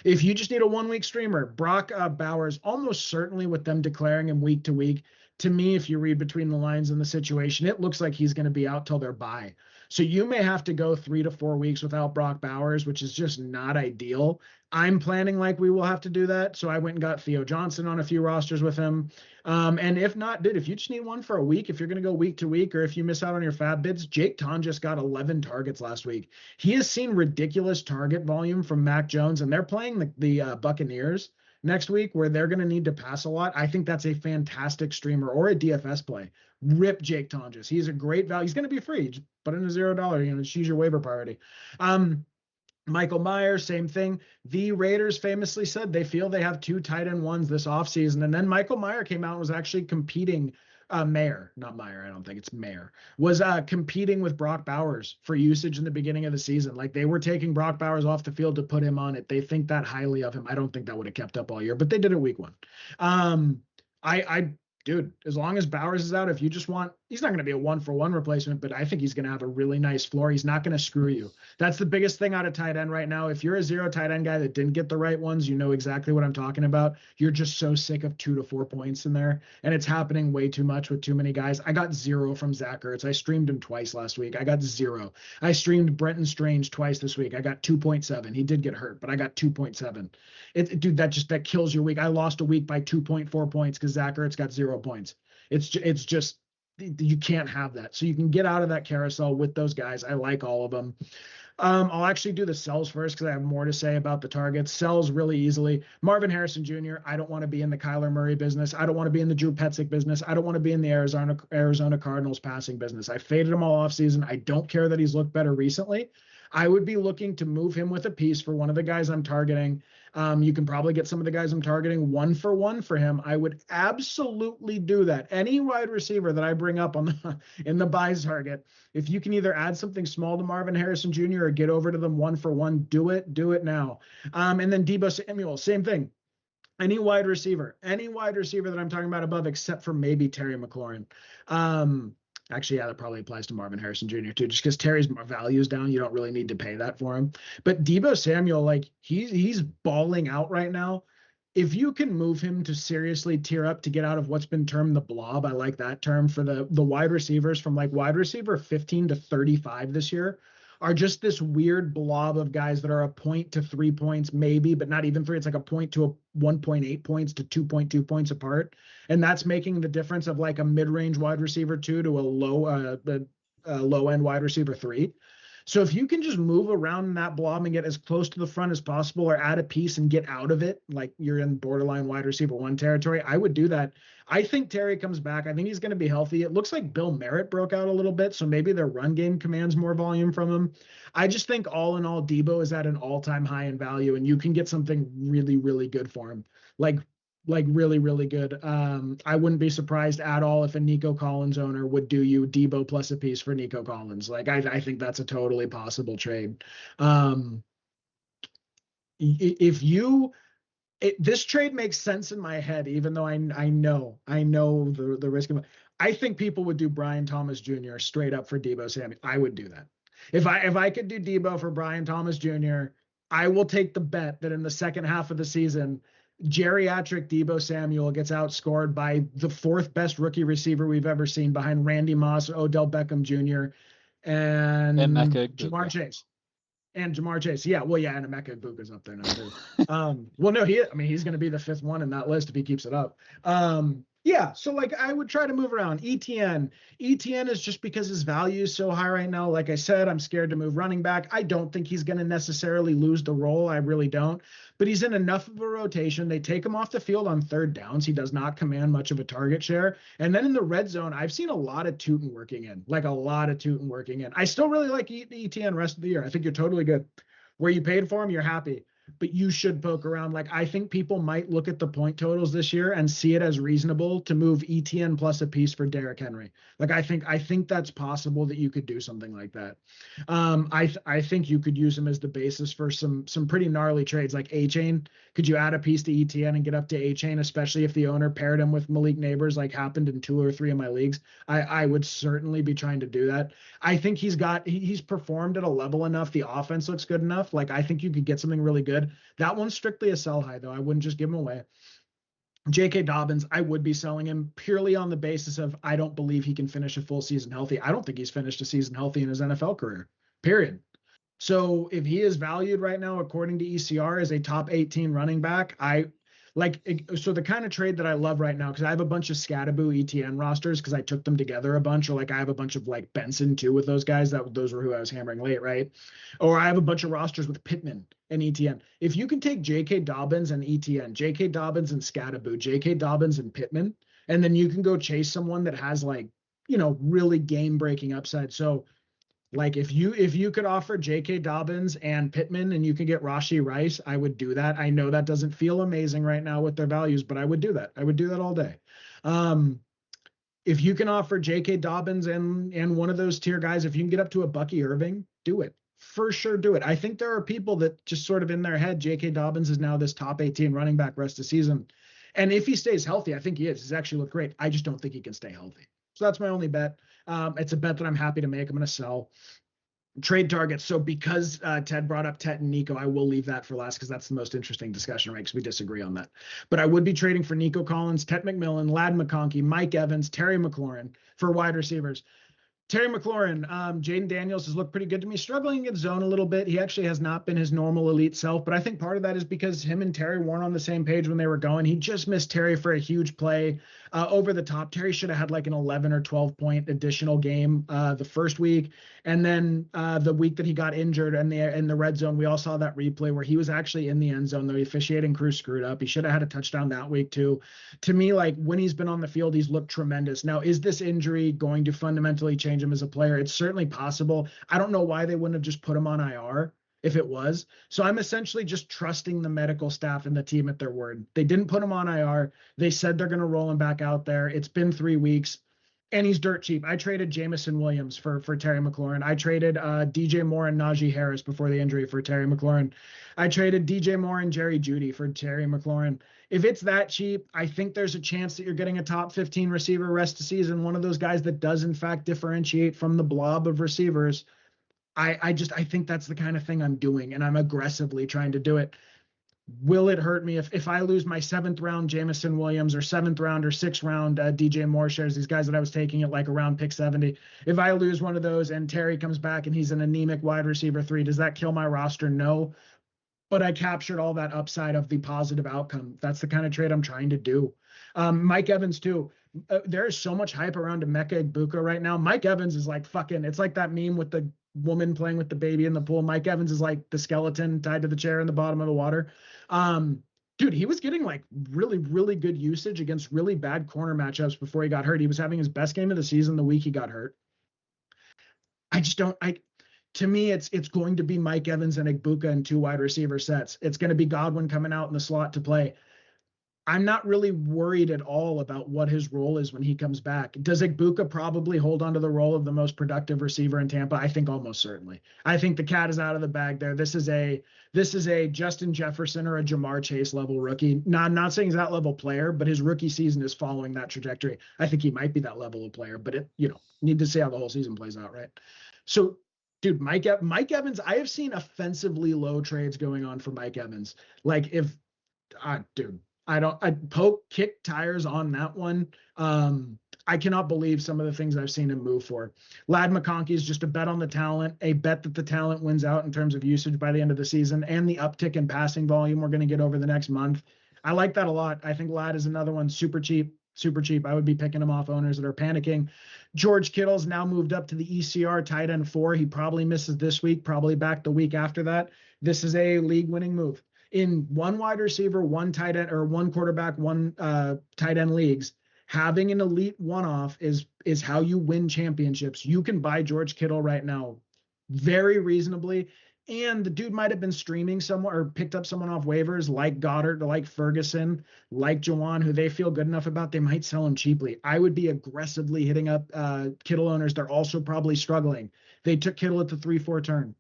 If you just need a 1 week streamer, Brock Bowers, almost certainly with them declaring him week to week. To me, if you read between the lines in the situation, it looks like he's going to be out till their bye. So you may have to go 3 to 4 weeks without Brock Bowers, which is just not ideal. I'm planning like we will have to do that. So I went and got Theo Johnson on a few rosters with him. And if not, dude, if you just need one for a week, if you're going to go week to week, or if you miss out on your fab bids, Jake Ton just got 11 targets last week. He has seen ridiculous target volume from Mac Jones, and they're playing the Buccaneers next week where they're going to need to pass a lot. I think that's a fantastic streamer or a DFS play. Rip Jake Tonjes. He's a great value. He's going to be free. Just put in a $0. Just use your waiver priority. Michael Myers, same thing. The Raiders famously said they feel they have 2 tight end 1s this offseason. And then Michael Meyer came out and was actually competing. Mayer, not Meyer, I don't think it's Mayer, was competing with Brock Bowers for usage in the beginning of the season. Like they were taking Brock Bowers off the field to put him on it. They think that highly of him. I don't think that would have kept up all year, but they did it week 1. Dude, as long as Bowers is out, if you just want, he's not going to be a 1-for-1 replacement, but I think he's going to have a really nice floor. He's not going to screw you. That's the biggest thing out of tight end right now. If you're a 0 tight end guy that didn't get the right ones, you know exactly what I'm talking about. You're just so sick of 2 to 4 points in there, and it's happening way too much with too many guys. I got 0 from Zach Ertz. I streamed him twice last week. I got 0. I streamed Brenton Strange twice this week. I got 2.7. He did get hurt, but I got 2.7. Dude, that kills your week. I lost a week by 2.4 points because Zach Ertz got 0 points. It's just you can't have that. So you can get out of that carousel with those guys. I like all of them. I'll actually do the sells first because I have more to say about the targets. Sells really easily. Marvin Harrison Jr., I don't want to be in the Kyler Murray business. I don't want to be in the Drew Petzing business. I don't want to be in the Arizona Cardinals passing business. I faded him all offseason. I don't care that he's looked better recently. I would be looking to move him with a piece for one of the guys I'm targeting. You can probably get some of the guys I'm targeting 1-for-1 for him. I would absolutely do that. Any wide receiver that I bring up on in the buys target, if you can either add something small to Marvin Harrison Jr. or get over to them 1-for-1, do it now. And then Deebo Samuel, same thing. Any wide receiver that I'm talking about above, except for maybe Terry McLaurin. Actually, yeah, that probably applies to Marvin Harrison Jr. too. Just because Terry's value is down, you don't really need to pay that for him. But Deebo Samuel, like he's balling out right now. If you can move him to seriously tier up to get out of what's been termed the blob, I like that term for the wide receivers from like wide receiver 15 to 35 this year are just this weird blob of guys that are a point to 3 points, maybe, but not even 3. It's like a point to a 1.8 points to 2.2 points apart. And that's making the difference of like a mid-range wide receiver 2 to a low end wide receiver 3. So if you can just move around in that blob and get as close to the front as possible or add a piece and get out of it, like you're in borderline wide receiver 1 territory, I would do that. I think Terry comes back. I think he's going to be healthy. It looks like Bill Merritt broke out a little bit, so maybe their run game commands more volume from him. I just think all in all, Deebo is at an all-time high in value, and you can get something really, really good for him. Like like really, really good. I wouldn't be surprised at all if a Nico Collins owner would do you Debo plus a piece for Nico Collins. Like I think that's a totally possible trade. Um, if you this trade makes sense in my head, even though I know the risk of it. I think people would do Brian Thomas Jr. straight up for Debo Samuel. I would do that. If I could do Debo for Brian Thomas Jr., I will take the bet that in the second half of the season, geriatric Debo Samuel gets outscored by the fourth best rookie receiver we've ever seen behind Randy Moss, Odell Beckham Jr., And and Mecca Jamar Igbukwe. Chase. And Jamar Chase, yeah, well, yeah, and Emeka Egbuka's up there now too. Well, no, I mean, he's going to be the fifth one in that list if he keeps it up. Yeah, so like I would try to move around. ETN is just because his value is so high right now. Like I said, I'm scared to move running back. I don't think he's going to necessarily lose the role. I really don't. But he's in enough of a rotation. They take him off the field on third downs. He does not command much of a target share. And then in the red zone, I've seen a lot of Tootin working in, like a lot of Tootin working in. I still really like ETN rest of the year. I think you're totally good. Where you paid for him, you're happy. But you should poke around. Like I think people might look at the point totals this year and see it as reasonable to move ETN plus a piece for Derrick Henry. Like I think that's possible that you could do something like that. I think you could use him as the basis for some pretty gnarly trades like A Chain. Could you add a piece to ETN and get up to A Chain, especially if the owner paired him with Malik Neighbors, like happened in 2 or 3 of my leagues? I would certainly be trying to do that. I think he's performed at a level enough. The offense looks good enough. Like I think you could get something really good. That one's strictly a sell high though. I wouldn't just give him away. J.K. Dobbins, I would be selling him purely on the basis of I don't believe he can finish a full season healthy. I don't think he's finished a season healthy in his NFL career. Period. So if he is valued right now, according to ECR, as a top 18 running back, I like so the kind of trade that I love right now, because I have a bunch of Scattaboo ETN rosters because I took them together a bunch, or like I have a bunch of like Benson too with those guys. Those were who I was hammering late, right? Or I have a bunch of rosters with Pittman and ETN. If you can take J.K. Dobbins and ETN, J.K. Dobbins and Scattaboo, J.K. Dobbins and Pittman, and then you can go chase someone that has like, really game breaking upside. So like if you could offer J.K. Dobbins and Pittman and you can get Rashee Rice, I would do that. I know that doesn't feel amazing right now with their values, but I would do that. I would do that all day. Um, if you can offer J.K. Dobbins and one of those tier guys, if you can get up to a Bucky Irving, do it. For sure, do it. I think there are people that just sort of in their head, J.K. Dobbins is now this top 18 running back rest of the season. And if he stays healthy, I think he is. He's actually looked great. I just don't think he can stay healthy. So that's my only bet. It's a bet that I'm happy to make. I'm going to sell trade targets. So because Ted brought up Tet and Nico, I will leave that for last because that's the most interesting discussion, right? Because we disagree on that. But I would be trading for Nico Collins, Tet McMillan, Lad McConkey, Mike Evans, Terry McLaurin for wide receivers. Terry McLaurin, Jaden Daniels has looked pretty good to me, struggling in zone a little bit. He actually has not been his normal elite self, but I think part of that is because him and Terry weren't on the same page when they were going. He just missed Terry for a huge play over the top. Terry should have had like an 11 or 12 point additional game the first week. And then the week that he got injured and in the red zone, we all saw that replay where he was actually in the end zone. The officiating crew screwed up. He should have had a touchdown that week too. To me, like when he's been on the field, he's looked tremendous. Now, is this injury going to fundamentally change him as a player? It's certainly possible. I don't know why they wouldn't have just put him on IR if it was. So I'm essentially just trusting the medical staff and the team at their word. They didn't put him on IR. They said they're going to roll him back out there. It's been 3 weeks. And he's dirt cheap. I traded Jamison Williams for Terry McLaurin. I traded DJ Moore and Najee Harris before the injury for Terry McLaurin. I traded DJ Moore and Jerry Jeudy for Terry McLaurin. If it's that cheap, I think there's a chance that you're getting a top 15 receiver rest of season, one of those guys that does in fact differentiate from the blob of receivers. I think that's the kind of thing I'm doing, and I'm aggressively trying to do it. Will it hurt me if I lose my seventh round Jamison Williams or seventh round or sixth round DJ Moore shares, these guys that I was taking at like around pick 70? If I lose one of those and Terry comes back and he's an anemic wide receiver 3, does that kill my roster? No. But I captured all that upside of the positive outcome. That's the kind of trade I'm trying to do. Mike Evans too. There is so much hype around Emeka Egbuka right now. Mike Evans is like fucking. It's like that meme with the woman playing with the baby in the pool. Mike Evans is like the skeleton tied to the chair in the bottom of the water. Dude, he was getting like really, really good usage against really bad corner matchups before he got hurt. He was having his best game of the season the week he got hurt. I just don't. To me, it's going to be Mike Evans and Egbuka in 2 wide receiver sets. It's going to be Godwin coming out in the slot to play. I'm not really worried at all about what his role is when he comes back. Does Igbuka probably hold on to the role of the most productive receiver in Tampa? I think almost certainly. I think the cat is out of the bag there. This is a Justin Jefferson or a Jamar Chase level rookie. Now, I'm not saying he's that level player, but his rookie season is following that trajectory. I think he might be that level of player, but need to see how the whole season plays out, right? So, dude, Mike Evans, I have seen offensively low trades going on for Mike Evans. Like if dude, I poke kick tires on that one. I cannot believe some of the things I've seen him move for. Lad McConkey is just a bet on the talent, a bet that the talent wins out in terms of usage by the end of the season and the uptick in passing volume we're going to get over the next month. I like that a lot. I think Lad is another one, super cheap, super cheap. I would be picking him off owners that are panicking. George Kittle's now moved up to the ECR tight end 4. He probably misses this week, probably back the week after that. This is a league winning move in one wide receiver, one tight end, or one quarterback, one tight end leagues. Having an elite one-off is how you win championships. You can buy George Kittle right now very reasonably. And the dude might have been streaming somewhere or picked up someone off waivers like Goddard, like Ferguson, like Jawan, who they feel good enough about. They might sell him cheaply. I would be aggressively hitting up Kittle owners. They're also probably struggling. They took Kittle at the 3-4 turn.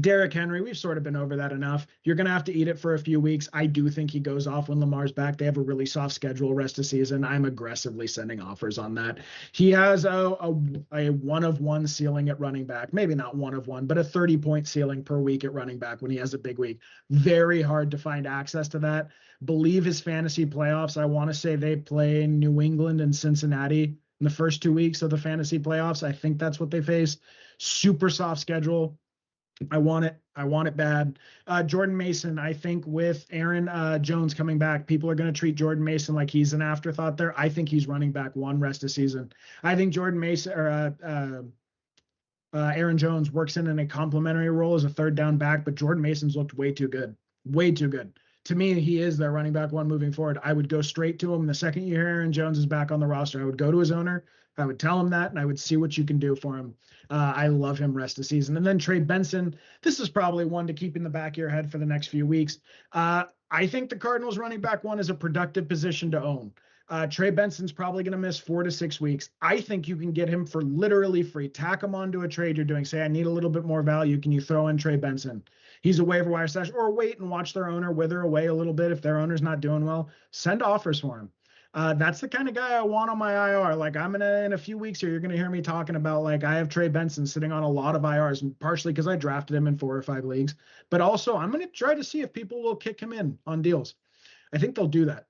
Derrick Henry, we've sort of been over that enough. You're going to have to eat it for a few weeks. I do think he goes off when Lamar's back. They have a really soft schedule rest of season. I'm aggressively sending offers on that. He has a one of one ceiling at running back. Maybe not one of one, but a 30-point ceiling per week at running back when he has a big week. Very hard to find access to that. Believe his fantasy playoffs. I want to say they play New England and Cincinnati in the first 2 weeks of the fantasy playoffs. I think that's what they face. Super soft schedule. I want it bad. Jordan Mason, I think with Aaron Jones coming back, people are going to treat Jordan Mason like he's an afterthought there. I think he's running back one rest of season. I think Jordan Mason or Aaron Jones works in a complementary role as a third down back, but Jordan Mason's looked way too good. Way too good. To me, he is their running back one moving forward. I would go straight to him the second year Aaron Jones is back on the roster. I would go to his owner. I would tell him that, and I would see what you can do for him. I love him rest of season. And then Trey Benson, this is probably one to keep in the back of your head for the next few weeks. I think the Cardinals running back one is a productive position to own. Trey Benson's probably going to miss 4 to 6 weeks. I think you can get him for literally free. Tack him onto a trade you're doing. Say, I need a little bit more value. Can you throw in Trey Benson? He's a waiver wire stash, or wait and watch their owner wither away a little bit. If their owner's not doing well, send offers for him. That's the kind of guy I want on my IR. Like in a few weeks here, you're going to hear me talking about, like, I have Trey Benson sitting on a lot of IRs, partially because I drafted him in 4 or 5 leagues, but also I'm going to try to see if people will kick him in on deals. I think they'll do that.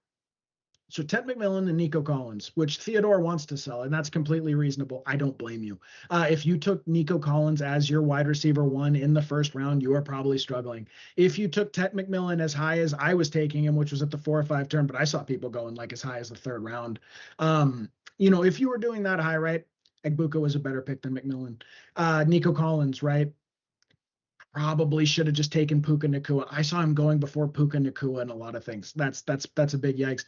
So Ted McMillan and Nico Collins, which Theodore wants to sell, and that's completely reasonable. I don't blame you. If you took Nico Collins as your wide receiver one in the first round, you are probably struggling. If you took Ted McMillan as high as I was taking him, which was at the 4 or 5 turn, but I saw people going like as high as the 3rd round. If you were doing that high, right, Egbuka was a better pick than McMillan. Nico Collins, right? Probably should have just taken Puka Nacua. I saw him going before Puka Nacua and a lot of things. That's a big yikes.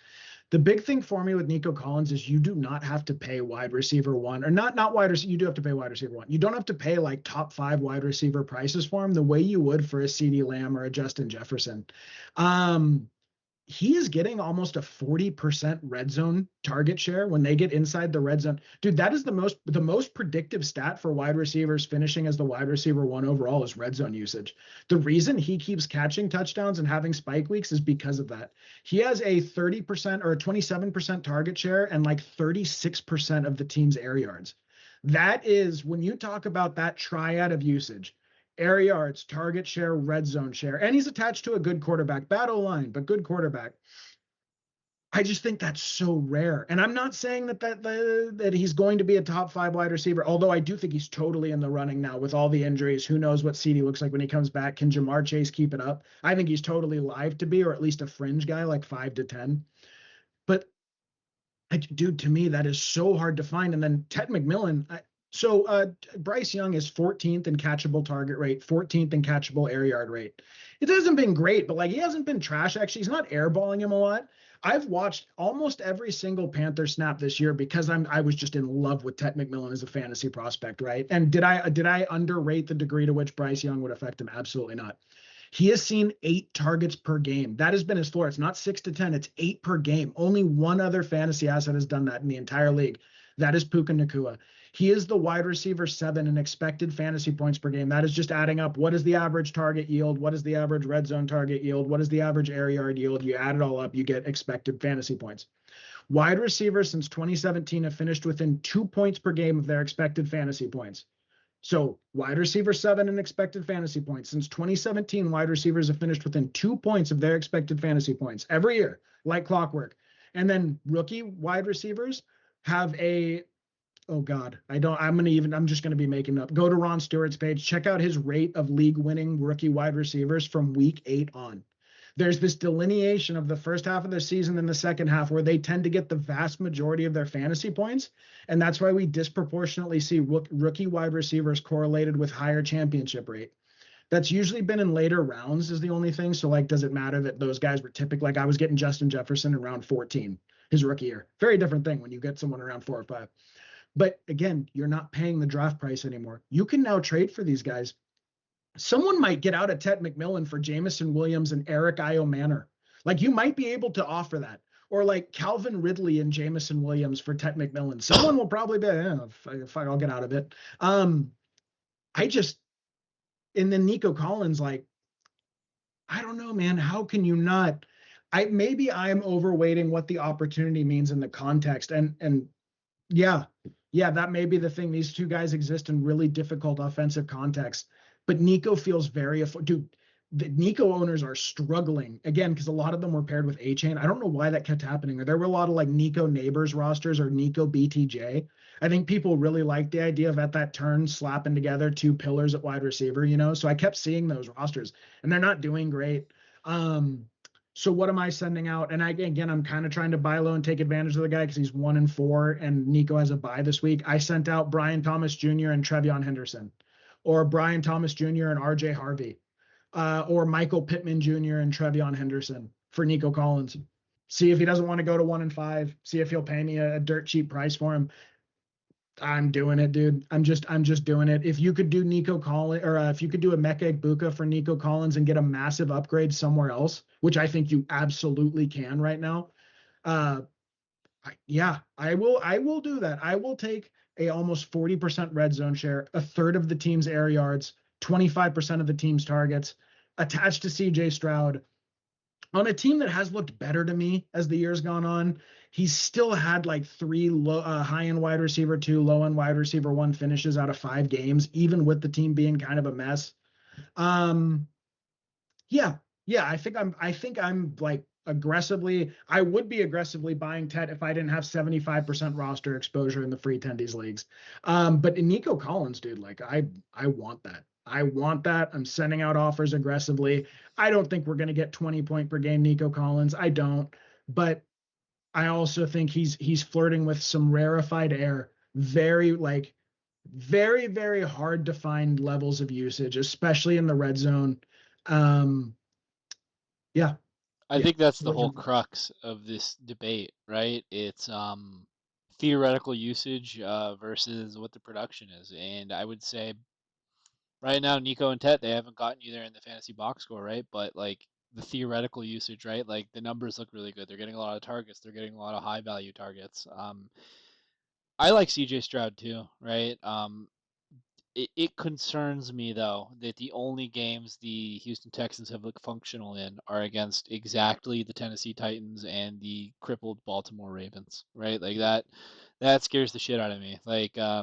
The big thing for me with Nico Collins is you do not have to pay wide receiver one, or not wide receiver. You do have to pay wide receiver one. You don't have to pay like top 5 wide receiver prices for him the way you would for a CeeDee Lamb or a Justin Jefferson. He is getting almost a 40% red zone target share when they get inside the red zone. Dude, that is the most predictive stat for wide receivers finishing as the wide receiver one overall is red zone usage. The reason he keeps catching touchdowns and having spike weeks is because of that. He has a 30% or a 27% target share and like 36% of the team's air yards. That is, when you talk about that triad of usage, air yards, target share, red zone share, and he's attached to a good quarterback, bad O-line, but good quarterback. I just think that's so rare. And I'm not saying that he's going to be a top 5 wide receiver, although I do think he's totally in the running now with all the injuries. Who knows what CeeDee looks like when he comes back? Can Jamar Chase keep it up? I think he's totally live to be, or at least a fringe guy, like 5 to 10. But dude, to me, that is so hard to find. And then Ted McMillan, Bryce Young is 14th in catchable target rate, 14th in catchable air yard rate. It hasn't been great, but like he hasn't been trash. Actually, he's not airballing him a lot. I've watched almost every single Panther snap this year because I was just in love with Ted McMillan as a fantasy prospect, right? And did I underrate the degree to which Bryce Young would affect him? Absolutely not. He has seen 8 targets per game. That has been his floor. It's not 6 to 10, it's 8 per game. Only one other fantasy asset has done that in the entire league. That is Puka Nacua. He is the wide receiver 7 in expected fantasy points per game. That is just adding up what is the average target yield, what is the average red zone target yield, what is the average air yard yield. You add it all up, you get expected fantasy points. Wide receivers since 2017 have finished within 2 points per game of their expected fantasy points. So wide receiver 7 in expected fantasy points. Since 2017, wide receivers have finished within 2 points of their expected fantasy points every year, like clockwork. And then rookie wide receivers have a, oh God, I'm just going to be making up. Go to Ron Stewart's page, check out his rate of league winning rookie wide receivers from week 8 on. There's this delineation of the first half of the season and the second half where they tend to get the vast majority of their fantasy points. And that's why we disproportionately see rookie wide receivers correlated with higher championship rate. That's usually been in later rounds is the only thing. So like, does it matter that those guys were typically, like I was getting Justin Jefferson in round 14, his rookie year. Very different thing when you get someone around 4 or 5. But again, you're not paying the draft price anymore. You can now trade for these guys. Someone might get out of Ted McMillan for Jamison Williams and Eric Io Manor. Like you might be able to offer that. Or like Calvin Ridley and Jamison Williams for Ted McMillan. Someone will probably be, I'll get out of it. I just, and then Nico Collins, like, I don't know, man. How can you not? Maybe I'm overweighting what the opportunity means in the context. And yeah, that may be the thing. These two guys exist in really difficult offensive contexts. But Nico feels very, dude, the Nico owners are struggling again because a lot of them were paired with A-Chain. I don't know why that kept happening. There were a lot of like Nico neighbors rosters or Nico BTJ. I think people really liked the idea of at that turn slapping together 2 pillars at wide receiver, you know? So I kept seeing those rosters and they're not doing great. So what am I sending out? And I'm kind of trying to buy low and take advantage of the guy because he's 1-4 and Nico has a bye this week. I sent out Brian Thomas Jr. and Trevion Henderson, or Brian Thomas Jr. and RJ Harvey, or Michael Pittman Jr. and Trevion Henderson for Nico Collins. See if he doesn't want to go to 1-5. See if he'll pay me a dirt cheap price for him. I'm doing it, dude. I'm just doing it. If you could do Nico Collins, or if you could do a Meka Egbuka for Nico Collins and get a massive upgrade somewhere else, which I think you absolutely can right now. I will do that. I will take a almost 40% red zone share, a third of the team's air yards, 25% of the team's targets, attached to CJ Stroud on a team that has looked better to me as the year's gone on. He's still had like 3 high-end wide receiver 2, low-end wide receiver 1 finishes out of 5 games, even with the team being kind of a mess. I think I'm like I would be aggressively buying Tet if I didn't have 75% roster exposure in the free Tendies leagues. But in Nico Collins, dude, like I want that. I want that. I'm sending out offers aggressively. I don't think we're going to get 20 point per game Nico Collins. I don't. But I also think he's flirting with some rarefied air. Very, very hard to find levels of usage, especially in the red zone. I think that's the whole crux of this debate, right? It's theoretical usage versus what the production is. And I would say right now, Nico and Tet, they haven't gotten you there in the fantasy box score, right? But like the theoretical usage, right? Like the numbers look really good. They're getting a lot of targets. They're getting a lot of high value targets. I like CJ Stroud too, right? It concerns me though that the only games the Houston Texans have looked functional in are against exactly the Tennessee Titans and the crippled Baltimore Ravens, right? Like that scares the shit out of me. Like I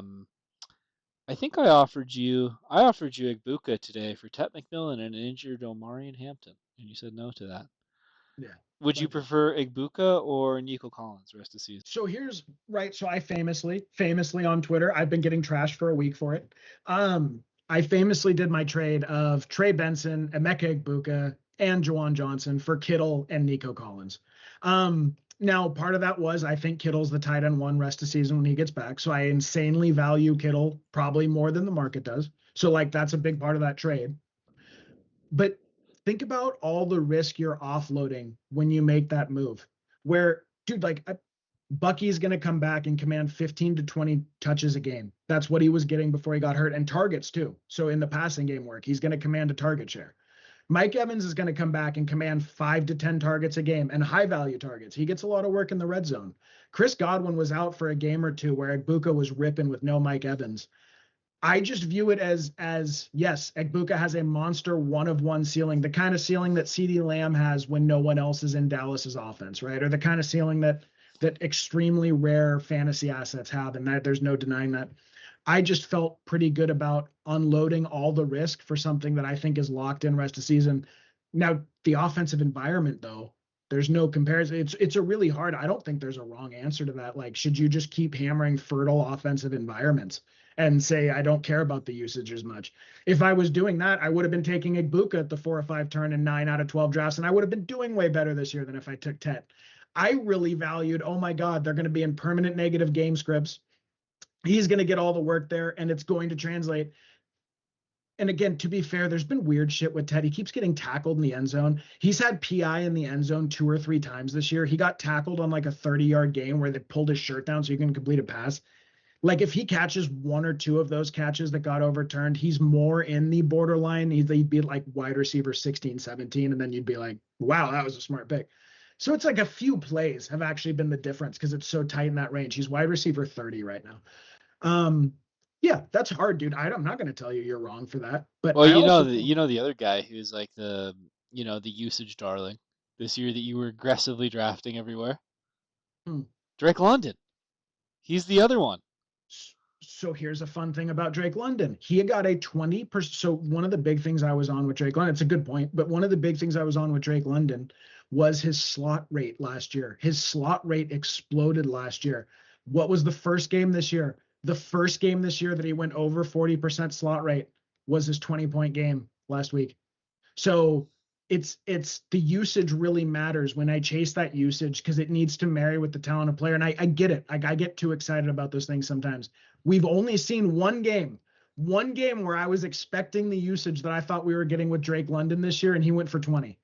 think I offered you Egbuka today for Tet McMillan and an injured Omarion Hampton, and you said no to that. Yeah. Would you prefer Egbuka or Nico Collins rest of the season? So here's right. So I famously on Twitter, I've been getting trashed for a week for it. I famously did my trade of Trey Benson, Emeka Egbuka, and Juwan Johnson for Kittle and Nico Collins. Now part of that was I think Kittle's the tight end 1 rest of season when he gets back. So I insanely value Kittle probably more than the market does. So like that's a big part of that trade. But think about all the risk you're offloading when you make that move. Where, dude, like Bucky's going to come back and command 15 to 20 touches a game. That's what he was getting before he got hurt, and targets too. So in the passing game work, he's going to command a target share. Mike Evans is going to come back and command 5 to 10 targets a game and high value targets. He gets a lot of work in the red zone. Chris Godwin was out for a game or two where Egbuka was ripping with no Mike Evans. I just view it as yes, Egbuka has a monster one-of-one ceiling, the kind of ceiling that CeeDee Lamb has when no one else is in Dallas's offense, right? Or the kind of ceiling that extremely rare fantasy assets have, and that there's no denying that. I just felt pretty good about unloading all the risk for something that I think is locked in rest of season. Now, the offensive environment, though, there's no comparison. It's a really hard. I don't think there's a wrong answer to that. Like, should you just keep hammering fertile offensive environments and say I don't care about the usage as much? If I was doing that, I would have been taking Igbuka at the 4 or 5 turn in 9 out of 12 drafts, and I would have been doing way better this year than if I took Tet. I really valued, oh my God, they're going to be in permanent negative game scripts. He's going to get all the work there, and it's going to translate. And again, to be fair, there's been weird shit with Ted. He keeps getting tackled in the end zone. He's had PI in the end zone 2 or 3 times this year. He got tackled on like a 30-yard game where they pulled his shirt down so he can complete a pass. Like if he catches 1 or 2 of those catches that got overturned, he's more in the borderline. He'd be like wide receiver 16, 17, and then you'd be like, wow, that was a smart pick. So it's like a few plays have actually been the difference because it's so tight in that range. He's wide receiver 30 right now. Yeah, that's hard, dude. I'm not going to tell you you're wrong for that, but Well, I also you think, know the other guy who's like the usage darling this year that you were aggressively drafting everywhere. hmm, Drake London. He's the other one. so here's a fun thing about Drake London. He got a 20%. So one of the big things I was on with Drake London, it's a good point, but one of the big things I was on with Drake London was his slot rate last year. His slot rate exploded last year. What was the first game this year? The first game this year that he went over 40% slot rate was his 20-point game last week. So it's the usage really matters when I chase that usage because it needs to marry with the talent of player. And I get it. I get too excited about those things sometimes. We've only seen one game where I was expecting the usage that I thought we were getting with Drake London this year, and he went for 20.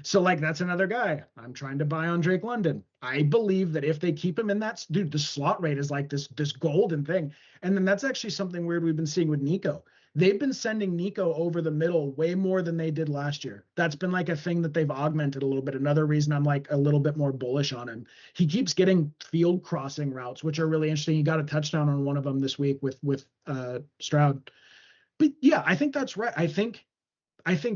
So like that's another guy I'm trying to buy on Drake London. I believe that if they keep him in that, dude, the slot rate is like this golden thing. And then that's actually something weird we've been seeing with Nico. They've been sending Nico over the middle way more than they did last year. That's been like a thing that they've augmented a little bit. Another reason I'm like a little bit more bullish on him. He keeps getting field crossing routes, which are really interesting. He got a touchdown on one of them this week with Stroud. But yeah, I think that's right. I think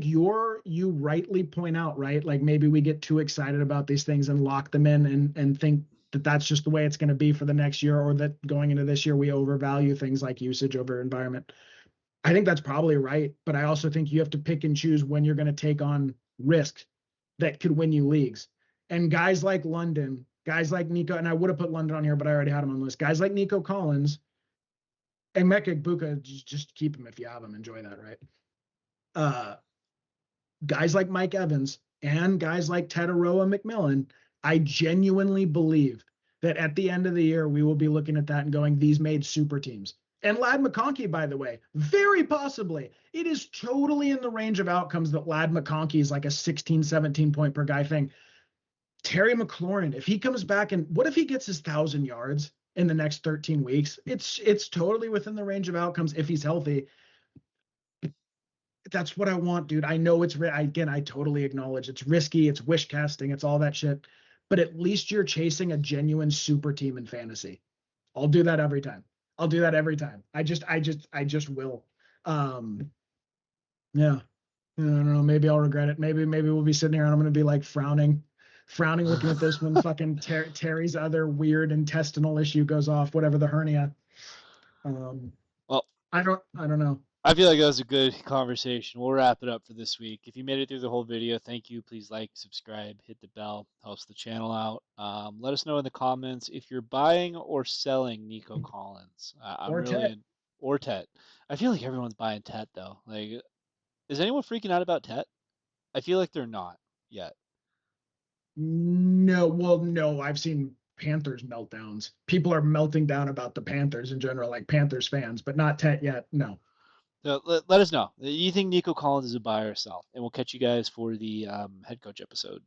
you rightly point out, right? Like maybe we get too excited about these things and lock them in and think that that's just the way it's going to be for the next year, or that going into this year we overvalue things like usage over environment. I think that's probably right, but I also think you have to pick and choose when you're going to take on risk that could win you leagues. And guys like London, guys like Nico, and I would have put London on here, but I already had him on the list. Guys like Nico Collins and Mecca Buka, just keep him if you have him. Enjoy that, right? Uh, Guys like Mike Evans and guys like Tataroa McMillan, I genuinely believe that at the end of the year, we will be looking at that and going, these made super teams. And Lad McConkey, by the way, very possibly. It is totally in the range of outcomes that Lad McConkey is like a 16, 17 point per guy thing. Terry McLaurin, if he comes back and what if he gets his 1,000 yards in the next 13 weeks? It's totally within the range of outcomes if he's healthy. That's what I want, dude. I know it's again, I totally acknowledge it's risky, it's wish casting, it's all that shit. But at least you're chasing a genuine super team in fantasy. I'll do that every time. I'll do that every time. I just will. Um, yeah. I don't know. Maybe I'll regret it. Maybe we'll be sitting here and I'm gonna be like frowning looking at this when fucking Terry's other weird intestinal issue goes off, whatever the hernia. Um, Well, I don't know. I feel like that was a good conversation. We'll wrap it up for this week. If you made it through the whole video, thank you. Please like, subscribe, hit the bell, helps the channel out. Let us know in the comments if you're buying or selling Nico Collins. I'm Or really Tet. in, or Tet. I feel like everyone's buying Tet though. Like, is anyone freaking out about Tet? I feel like they're not yet. No, well, no, I've seen Panthers meltdowns. People are melting down about the Panthers in general, like Panthers fans, but not Tet yet. No. So let us know. Do you think Nico Collins is a buy or sell? And we'll catch you guys for the head coach episode.